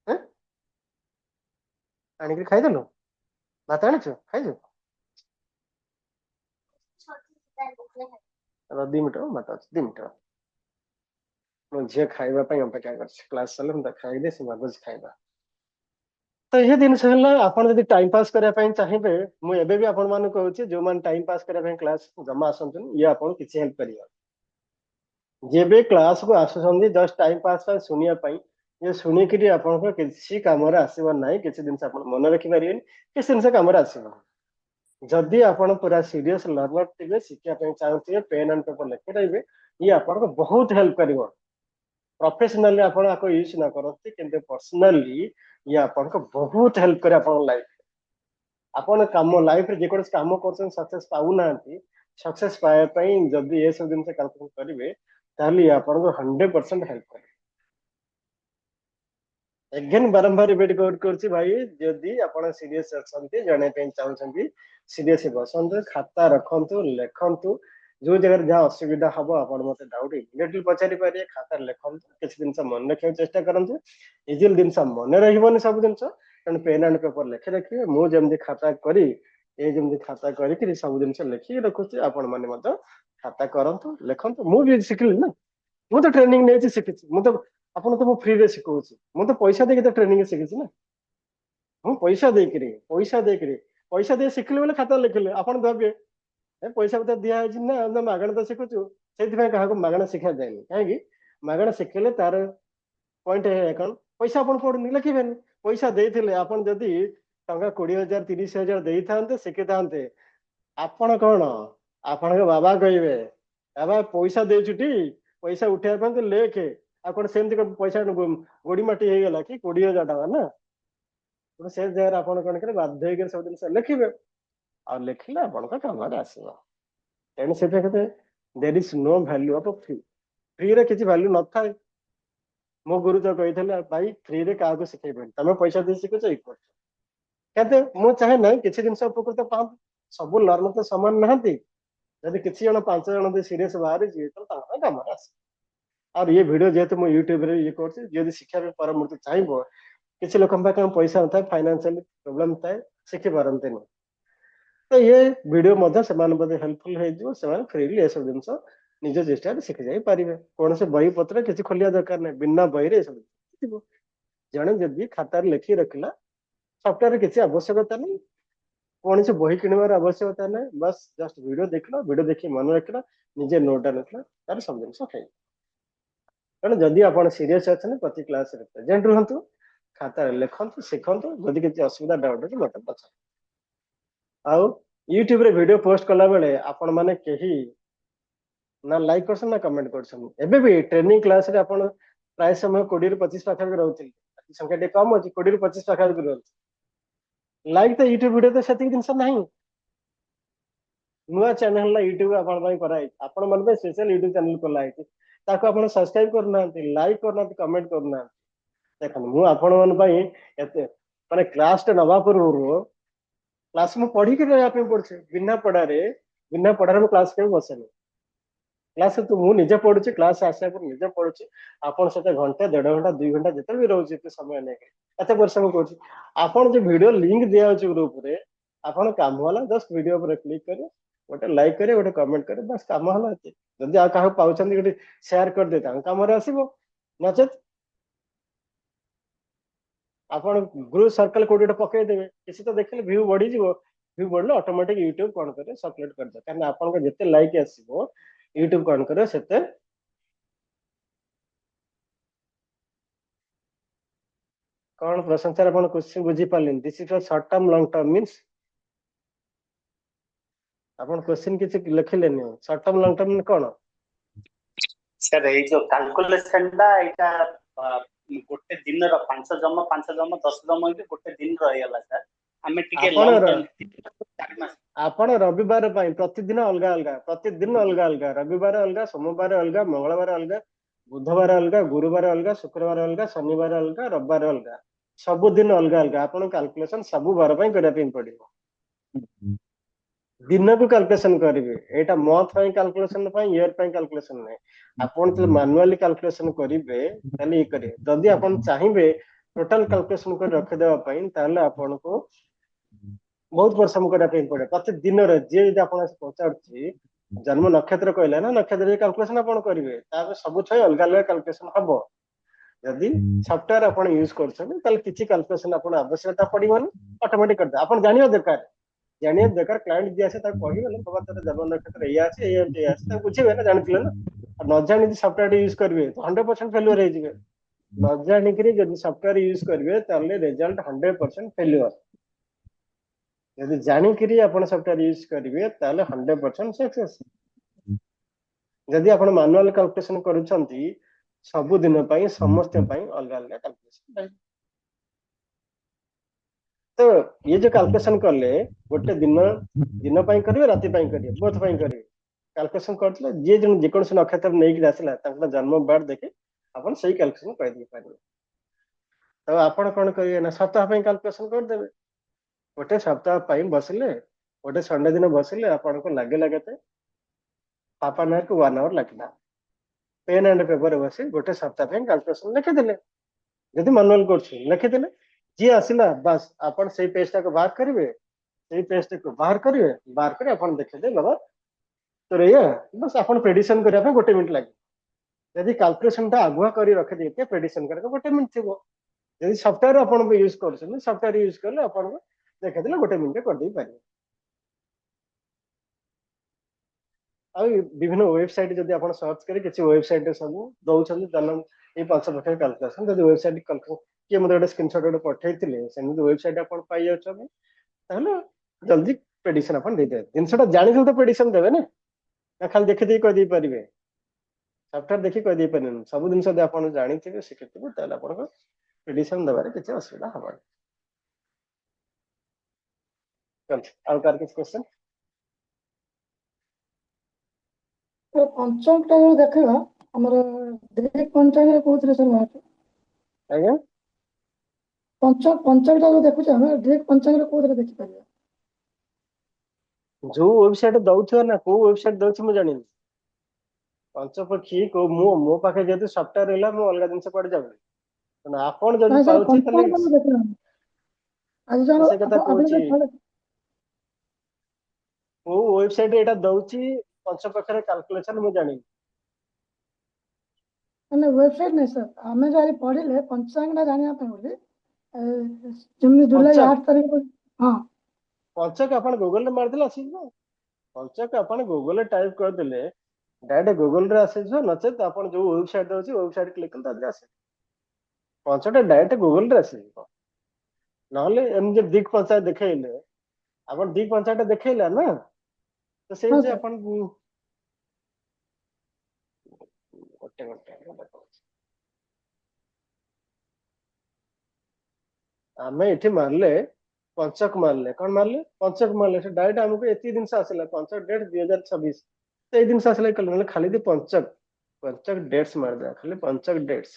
हैं आनी के खाइ देलो भात आनिछ खाइ जो र 2 मिनिट भात अछि 2 मिनिट मो झे खाइबा पय अपेक्षा कर क्लास चले हम खाइ दे से मगज खाइबा तो ये दिन सहला आपण यदि टाइम पास करिया पय चाहिबे मु एबे भी आपण मान कहूची जो मान टाइम पास करिया पय क्लास जमा आसंतन ये आपण किछि हेल्प करिया जेबे क्लास को आसुसंदी जस्ट टाइम पास पय सुनिया पय ये सुनी कि आपण को किछि काम रे आसीबा नाही किछि दिन से आपण मन रखि परिबेन किछि दिन से काम रे आसीबा जदि आपण पूरा सीरियस लर्नर थिबे शिक्षा पय चाहथिबे पेन एंड पेपर लिखि रहिबे ये आपण को बहुत हेल्प करिवो प्रोफेशनली आपण आको यूज ना करथि किंतु पर्सनली ये आपण को बहुत हेल्प करे आपण लाइफ आपण काम लाइफ रे जे कोन काम करछन सक्सेस पाउ नांती सक्सेस पाए पय जदि ये सब दिन से कैलकुलेट करिवे ताली आपण को 100% हेल्प करे एगेन बारंबार रिपीट करछि भाई जदि आपण सीरियस अछंती जने पे चाहछंती सीरियस बसंत खाता रखंतु लेखंतु जो जगह जहाँ असुविधा हम आप डाउट इमिडिएटली पचारि पारे खाता लिखु किसी जिन मन रखा चेष्टा करूँ इजिल जिन मन रही सब जिन तेणु पेन एंड पेपर लिखि रखिए मुझे खाता करी ये खाता कर सब जिन लिखिक रखुच्छी आपण मैंने खाता करूँ लिखु मुझे शिखिली ना ମୁଁ ତ ଟ୍ରେନିଂ ନେଇଛି ଶିଖିଛି। ଆପଣ ତ ମୁଁ ଫ୍ରିରେ ଶିଖଉଛି। ମୁଁ ତ ପଇସା ଦେଇକି ତ ଟ୍ରେନିଂ ଶିଖିଛି ନା। ମୁଁ ପଇସା ଦେଇ ଶିଖିଲି ବୋଲି ଖାତା ଲେଖିଲେ ଆପଣ ଭାବିବେ ପଇସା ପତ୍ର ଦିଆ ହେଇଛି ନା ଆମେ ମାଗଣା ତ ଶିଖୁଛୁ। ସେଇଥିପାଇଁ କାହାକୁ ମାଗଣା ଶିକ୍ଷା ଯାଏନି। କାହିଁକି ମାଗଣା ଶିଖେଇଲେ ତାର ପଏଣ୍ଟ କଣ ପଇସା ଆପଣ ପଡୁନି ଲେଖିବେନି। ପଇସା ଦେଇଥିଲେ ଆପଣ ଯଦି ଟଙ୍କା 20,000 30,000 ଦେଇଥାନ୍ତେ ଶିଖିଥାନ୍ତେ ଆପଣ କଣ ଆପଣଙ୍କ ବାବା କହିବେ ବାବା ପଇସା ଦେଇଛୁ ଟି ପଇସା ଉଠେଇବା ପାଇଁ ତ ଲେଖେ। ଆଉ କଣ ସେମିତି ପଇସା ଗୋଡି ମାଟି ହେଇଗଲା କି 20,000 ଟଙ୍କା ନା। ସେ ଜାଗାରେ ଆପଣ କଣ କରିବେ ବାଧ୍ୟ ହେଇକି ସବୁ ଜିନିଷ ଲେଖିବେ। ଆଉ ଲେଖିଲେ ଆପଣଙ୍କ କାମରେ ଆସିବ। ତେଣୁ ସେଥିପାଇଁ କେତେ there is no value of free. ଫ୍ରିରେ କିଛି ଭ୍ୟାଲ୍ୟୁ ନଥାଏ। ମୋ ଗୁରୁ ତ କହିଥିଲେ ଭାଇ ଫ୍ରିରେ କାହାକୁ ଶିଖେଇବେନି ତମେ ପଇସା ଦେଇ ଶିଖୁଛ ଏଇ କରୁଛ। କେତେ ମୁଁ ଚାହେଁ ନାହିଁ କିଛି ଜିନିଷ ଉପକୃତ ପାଆନ୍ତୁ। ସବୁ ଲର୍ଣ୍ଣ ତ ସମାନ ନାହାନ୍ତି। ଯଦି କିଛି ଜଣ 5 ଜଣ ଯଦି ସିରିୟସ୍ ବାହାରିଛି ତାହେଲେ ତାଙ୍କ ପାଇଁ କାମରେ ଆସିବ। ଆଉ ଇଏ ଭିଡିଓ ଯେହେତୁ ମୁଁ ୟୁଟ୍ୟୁବରେ ଇଏ କରୁଛି ଯଦି ଶିକ୍ଷା ପାଇଁ ପରାମର୍ଶ ଚାହିଁବ କିଛି ଲୋକଙ୍କ ପାଖରେ ପଇସା ନଥାଏ ଫାଇନାନ୍ସିଆଲି ପ୍ରୋବ୍ଲେମ ଥାଏ ଶିଖି ପାରନ୍ତିନି। ତ ଇଏ ଭିଡିଓ ମଧ୍ୟ ସେମାନଙ୍କ ପ୍ରତି ହେଲ୍ପଫୁଲ ହେଇଯିବ। ସେମାନେ ଫ୍ରିଲି ଏସବୁ ଜିନିଷ ନିଜ ଚେଷ୍ଟାରେ ଶିଖି ଯାଇ ପାରିବେ। କୌଣସି ବହି ପତ୍ର କିଛି ଖୋଲିବା ଦରକାର ନାହିଁ। ବିନା ବହିରେ ଏସବୁ ଥିବ। ଜଣେ ଯଦି ଖାତାରେ ଲେଖି ରଖିଲା ସଫ୍ଟୱେୟାର କିଛି ଆବଶ୍ୟକତା ନାହିଁ। କୌଣସି ବହି କିଣିବାର ଆବଶ୍ୟକତା ନାହିଁ। ବାସ୍ ଜଷ୍ଟ ଭିଡିଓ ଦେଖିଲ ଭିଡିଓ ଦେଖି ମନେ ରଖିଲ ନିଜେ ନୋଟ ରଖିଲ ତାର ସବୁ ଜିନିଷ ହେଇଯିବ। ତେଣୁ ଯଦି ଆପଣ ସିରିୟସ୍ ଅଛନ୍ତି ପ୍ରତି କ୍ଲାସରେ ପ୍ରେଜେଣ୍ଟ ରୁହନ୍ତୁ ଖାତାରେ ଲେଖନ୍ତୁ ଶିଖନ୍ତୁ। ଯଦି କିଛି ଅସୁବିଧା ଡାଉଟ୍ ଅଛି ମତେ ପଚାରନ୍ତୁ। ଆଉ ୟୁଟ୍ୟୁବରେ ଭିଡିଓ ପୋଷ୍ଟ କଲା ବେଳେ ଆପଣ ମାନେ କେହି ନା ଲାଇକ୍ କରୁଛନ୍ତି ନା କମେଣ୍ଟ କରୁଛନ୍ତି। ଏବେ ବି ଟ୍ରେନିଂ କ୍ଲାସରେ ଆପଣ ପ୍ରାୟ ସମୟ 20ରୁ 25 ପାଖାପାଖି ରହୁଥିଲେ। ସଂଖ୍ୟା ଟିକେ କମ ଅଛି 20ରୁ 25 ପାଖାପାଖି ରହୁଛି। ଲାଇକ୍ ତ ୟୁଟ୍ୟୁବ ଭିଡିଓ ତ ସେତିକି ଜିନିଷ ନାହିଁ। ନୂଆ ଚ୍ୟାନେଲ ନା ୟୁଟ୍ୟୁବ ଆପଣଙ୍କ ପାଇଁ କରାହେଇଛି। ଆପଣ ମାନଙ୍କ ପାଇଁ ସ୍ପେଶାଲ ୟୁଟ୍ୟୁବ ଚ୍ୟାନେଲ ଖୋଲା ହେଇଛି। ତାକୁ ଆପଣ ସବସ୍କ୍ରାଇବ କରୁନାହାନ୍ତି ଲାଇକ୍ କରୁନାହାନ୍ତି କମେଣ୍ଟ କରୁନାହାନ୍ତି। ଦେଖନ୍ତୁ ମୁଁ ଆପଣମାନଙ୍କ ପାଇଁ ଏତେ ମାନେ କ୍ଲାସଟେ ନବା ପୂର୍ବରୁ କ୍ଲାସ ମୁଁ ପଢିକି ରହିବା ପାଇଁ ପଡୁଛି। ବିନା ପଢାରେ ମୁଁ କ୍ଲାସ କେବେ ବସେନି। କ୍ଲାସ ତ ମୁଁ ନିଜେ ପଢୁଛି। କ୍ଲାସ ଆସିବା ପରେ ନିଜେ ପଢୁଛି। ଆପଣ ସହିତ ଘଣ୍ଟେ 1.5 ଘଣ୍ଟା 2 ଘଣ୍ଟା ଯେତେବେଳେ ବି ରହୁଛି ଏତେ ସମୟ ନେଇକି ଏତେ ପରିଶ୍ରମ କରୁଛି। ଆପଣ ଯୋଉ ଭିଡିଓ ଲିଙ୍କ ଦିଆଯାଉଛି ଗ୍ରୁପରେ ଆପଣ କାମ ହେଲା ଜଷ୍ଟ ଭିଡିଓ ଉପରେ କ୍ଲିକ୍ କରି ଗୋଟେ ଲାଇକ୍ କରିବେ ଗୋଟେ କମେଣ୍ଟ କରିବେ ବାସ୍ କାମ ହେଲା ଏତେ। ଯଦି ଆଉ କାହାକୁ ପାଉଛନ୍ତି ଗୋଟେ ସେୟାର କରିଦେବେ ତାଙ୍କ କାମରେ ଆସିବ। ନଚେତ ଆପଣ ଗ୍ରୁପ ସର୍କଲ କୋଉଠି ଗୋଟେ ପକେଇଦେବେ କିଛି ତ ଦେଖିଲେ ଭ୍ୟୁ ବଢିଯିବ। ଭ୍ୟୁ ବଢିଲେ ଅଟୋମେଟିକ ୟୁଟ୍ୟୁବ କଣ କରିବ ସର୍କୁଲେଟ କରିଦେବ। କାରଣ ଆପଣଙ୍କ ଯେତେ ଲାଇକ୍ ଆସିବ ୟୁଟ୍ୟୁବ କଣ କରିବ ସେତେ କଣ ପ୍ରଶଂସାରେ ଆପଣ କ୍ୱେଶ୍ଚିନ୍ ବୁଝିପାରିଲେନି। This is short term long term means ଆପଣ କ୍ୱେଶ୍ଚିନ୍ କିଛି ଲେଖିଲେନି। ସର୍ଟ ଟର୍ମ ଲଙ୍ଗ ଟର୍ମ କଣ? ସାର୍ ଏଇ ଯୋଉ କାଲକୁଲେସନ ଟା ଏଇଟା ଗୋଟେ ଦିନର 5 ଜମ 10 ଜମ ହେଇକି ଗୋଟେ ଦିନ ରହିଗଲା ସାର୍। ଆମେ ଟିକେ ଲଙ୍ଗ ଟର୍ମ ଆପଣ ରବିବାର ପାଇଁ ପ୍ରତିଦିନ ଅଲଗା ଅଲଗା ପ୍ରତିଦିନ ଅଲଗା ଅଲଗା ରବିବାର ଅଲଗା ସୋମବାର ଅଲଗା ମଙ୍ଗଳବାର ଅଲଗା ବୁଧବାର ଅଲଗା ଗୁରୁବାର ଅଲଗା ଶୁକ୍ରବାର ଅଲଗା ଶନିବାର ଅଲଗା ରବିବାର ଅଲଗା ସବୁଦିନ ଅଲଗା ଅଲଗା ଆପଣ କାଲକୁଲେସନ ସବୁ ବାର ପାଇଁ କରିବା ପାଇଁ ପଡିବ। ଦିନକୁ କାଲକୁଲେସନ କରିବେ। ଏଇଟା ମନ୍ଥ ପାଇଁ କାଲକୁଲେସନ ପାଇଁ ଇୟର ପାଇଁ କାଲକୁଲେସନ ନାହିଁ। ଆପଣ ଯଦି ମାନୁଆଲି କାଲକୁଲେସନ କରିବେ ତାହେଲେ ଇଏ କରିବେ। ଯଦି ଆପଣ ଚାହିଁବେ ଟୋଟାଲ କାଲକୁଲେସନ କରି ରଖିଦେବା ପାଇଁ ତାହେଲେ ଆପଣଙ୍କୁ ବହୁତ ପରିଶ୍ରମ କରିବା ପାଇଁ ପଡେ। ପ୍ରତି ଦିନରେ ଯିଏ ଯଦି ଆପଣ ପଚାରୁଛି ଜନ୍ମ ନକ୍ଷତ୍ର କହିଲା ନା ନକ୍ଷତ୍ର କାଲକୁଲେସନ ଆପଣ କରିବେ ତାପରେ ସବୁ ଛୁଆ ଅଲଗା ଅଲଗା କାଲକୁଲେସନ ହବ। ଯଦି ସଫ୍ଟୱେୟାର ଆପଣ ୟୁଜ କରୁଛନ୍ତି ତାହେଲେ କିଛି କାଲକୁଲେସନ ଆପଣ ଆବଶ୍ୟକତା ପଡିବନି ଅଟୋମେଟିକ କରିଦେବେ। ଆପଣ ଜାଣିବା ଦରକାର କ୍ଲାଏଣ୍ଟ ଯିଏ ଆସେ ତାକୁ କହିବେ ନା ବାବା ତୋର ଜନ୍ମ ନକ୍ଷତ୍ର ଏଇଆ ଅଛି ଏଇଆ ଅଛି ତାକୁ ବୁଝିବେ ନା ଜାଣିଥିଲେ ନା। ଆଉ ନ ଜାଣିକି ସଫ୍ଟୱେୟାର ୟୁଜ କରିବେ 100% ଫେଲୁଅର ହେଇଯିବେ। ନ ଜାଣିକିରି ଯଦି ସଫ୍ଟୱେୟାର ୟୁଜ କରିବେ ତାହେଲେ ରେଜଲ୍ଟ 100% ଫେଲୁଅର। ଯଦି ଜାଣିକିରି ଆପଣ ସଫ୍ଟୱେୟାର ୟୁଜ କରିବେ ତାହେଲେ 100% ସକ୍ସେସ। ଯଦି ଆପଣ ମାନୁଆଲ କାଲକୁଲେସନ କରୁଛନ୍ତି ସବୁ ଦିନ ପାଇଁ ସମସ୍ତ ପାଇଁ ଅଲଗା ଅଲଗା କାଲକୁଲେସନ। ତ ଇଏ ଯୋଉ କାଲକୁଲେସନ କଲେ ଗୋଟେ ଦିନ ପାଇଁ କରିବେ ରାତି ପାଇଁ କରିବେ ବୋଥ ପାଇଁ କରିବେ। କାଲକୁଲେସନ କରିଥିଲେ ଯିଏ ଯେକୌଣସି ନକ୍ଷତ୍ର ନେଇକି ଆସିଲା ତାଙ୍କର ଜନ୍ମ ବାର ଦେଖି ଆପଣ ସେଇ କାଲକୁଲେସନ କରିଦେଇ ପାରିବେ। ତ ଆପଣ କଣ କରିବେ ନା ସପ୍ତାହ ପାଇଁ କାଲକୁଲେସନ କରିଦେବେ। ଗୋଟେ ସପ୍ତାହ ପାଇଁ ବସିଲେ ଗୋଟେ ସଣ୍ଡେ ଦିନ ବସିଲେ ଆପଣଙ୍କୁ ଲାଗିଲା କେତେ ହାଫ ଆନ୍ ଆୱାର ଟୁ 1 ଆୱାର ଲାଗିଲା। ପେନ୍ ଆଣ୍ଡ ପେପର ବସି ଗୋଟେ ସପ୍ତାହ ପାଇଁ କାଲକୁଲେସନ ଲେଖିଦେଲେ। ଯଦି ମାନୁଆଲ କରୁଛୁ ଲେଖିଦେଲେ ଯିଏ ଆସିଲା ବାସ୍ ଆପଣ ସେଇ ପେଜ ଟାକୁ ବାହାର କରିବେ। ସେଇ ପେଜ ଟାକୁ ବାହାର କରିବେ ବାହାର କରି ଆପଣ ଦେଖିଦେବେ ବାବା ତୋର ଏଇଆ ବାସ୍ ଆପଣ ପ୍ରେଡିକ୍ସନ କରିବା ପାଇଁ 1 ମିନିଟ ଲାଗିବ। यदि कैलकुलेशन टा आगुआ करी रखि देते प्रेडिक्शन करके गोटे मिनिट थिबो यदि सॉफ्टवेयर अपन यूज करछन सॉफ्टवेयर यूज करले अपन देखा दिले गोटे मिनिट कर दे पारे आ विभिन्न वेबसाइट जदि अपन सर्च करे किछि वेबसाइट सब दउछन जन्म ए 5 प्रकार कैलकुलेशन जदि वेबसाइट कैलकुलेशन के मते गोटे स्क्रीनशॉट गोटे पठैतिले सेनि वेबसाइट अपन पाई जाछन ताहले जल्दी प्रेडिक्शन अपन दे दे जिनसटा जानि तो प्रेडिक्शन देबे ना खाली देखि दे कह दे परिबे सॉफ्टवेयर देखि कह दे परिबे सब दिन से अपन जानि थिबे सिखिथिबे ताले अपन को प्रेडिक्शन देबारे किछि असुविधा हबा चल आउ कार किछ क्वेश्चन तो पंचांगटा जो देखा हमर दीर्घ पंचांग कोथरे सर बात आज्ञा पंचांगटा जो देखु हम दीर्घ पंचांग कोथरे देखि परिया जो वेबसाइट दउथियो ना को वेबसाइट दउछि मु जानि पंचपक्षी को मो पाखे जेतु सॉफ्टवेयर रहला मु अलगा दिन से पड़ जाबे ना आपण जदि नहीं सर पाउछि तले पंचांग देख आज जानो से कथा आपन कहछि छाड़े को वेबसाइट एटा दउछि पंचपक्षरे कैलकुलेशन मु जानि मैंने वेबसाइट नहीं सर हमें जारी पढ़िले पंचांगटा जानिया पे बोली जमनी जुलाई पंचक 8 तारीख को हां पंचक अपन गूगल रे मार देला आसीबो पंचक अपन गूगल रे टाइप कर देले डायरेक्ट गूगल रे आसीबो नचेत अपन जो वेबसाइट दउछि वेबसाइट क्लिक कर दादरे आसे पंचटा डायरेक्ट गूगल रे आसीबो नहले एम जे दिग पंचायत देखेइले अपन दिग पंचायत देखेइला ना तो से हाँ जे सर अपन गोटे गोटे आमे एठी मारले पंचक मारले कौन मारले पंचक मारले से डायरेक्ट हमको एती दिन से आसला पंचक डेट 2026 तो ए दिन से आसला कल खाली दी पंचक पंचक डेट्स मार दे खाली पंचक डेट्स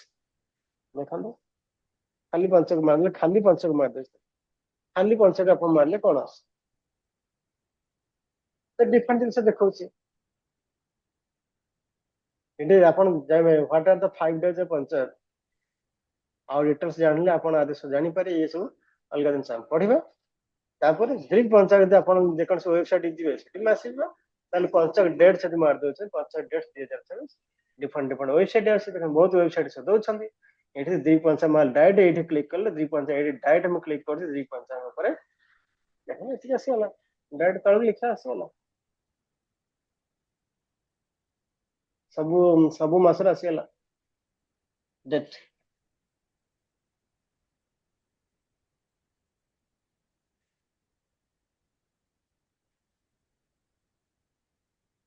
देखा दो खाली पंचक मारले खाली पंचक मार दे खाली पंचक अपन मारले कौन आस तो डिफरेंट दिन से देखौ छी इडे अपन जाय what are the 5 days of Panchak और डिटेल्स जानले अपन आदेश जानि पारे ये सब अलग दिन से पढ़िबा तापर दीर्घ पंचांग यदि अपन जेकन से वेबसाइट जिवे सेठी मैसेज ताले पंचांग डेट से मार दो छै पंचांग डेट 2024 डिफरेंट डिफरेंट वेबसाइट आसे देखन बहुत वेबसाइट से दो छथि एठी दीर्घ पंचांग माल डायरेक्ट एठी क्लिक करले दीर्घ पंचांग एठी डायरेक्ट हम क्लिक कर दीर्घ पंचांग ऊपर देखन एठी आसे वाला डायरेक्ट तळ लिखा आसे वाला सब मास रे आसे वाला डेट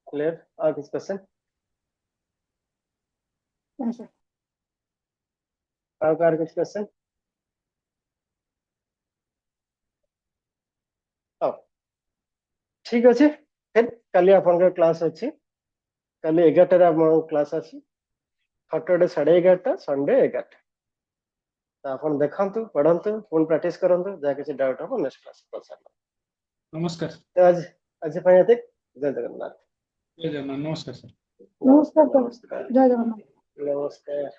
क्लियर और किस क्वेश्चन नहीं सर और किस क्वेश्चन ठीक अच्छे फिर काली आपन क्लास अच्छी काली 11 रे आपन क्लास अच्छी सैटरडे 11:30 संडे 11 तो आपन देखंतु पढ़ंतु फोन प्रैक्टिस करंतु जा किसी डाउट हो नेक्स्ट क्लास पछाला नमस्कार तो आज पय जय जगन्नाथ जय जगन्नाथ नमस्कार सर नमस्कार सर नमस्कार जय जगन्नाथ नमस्कार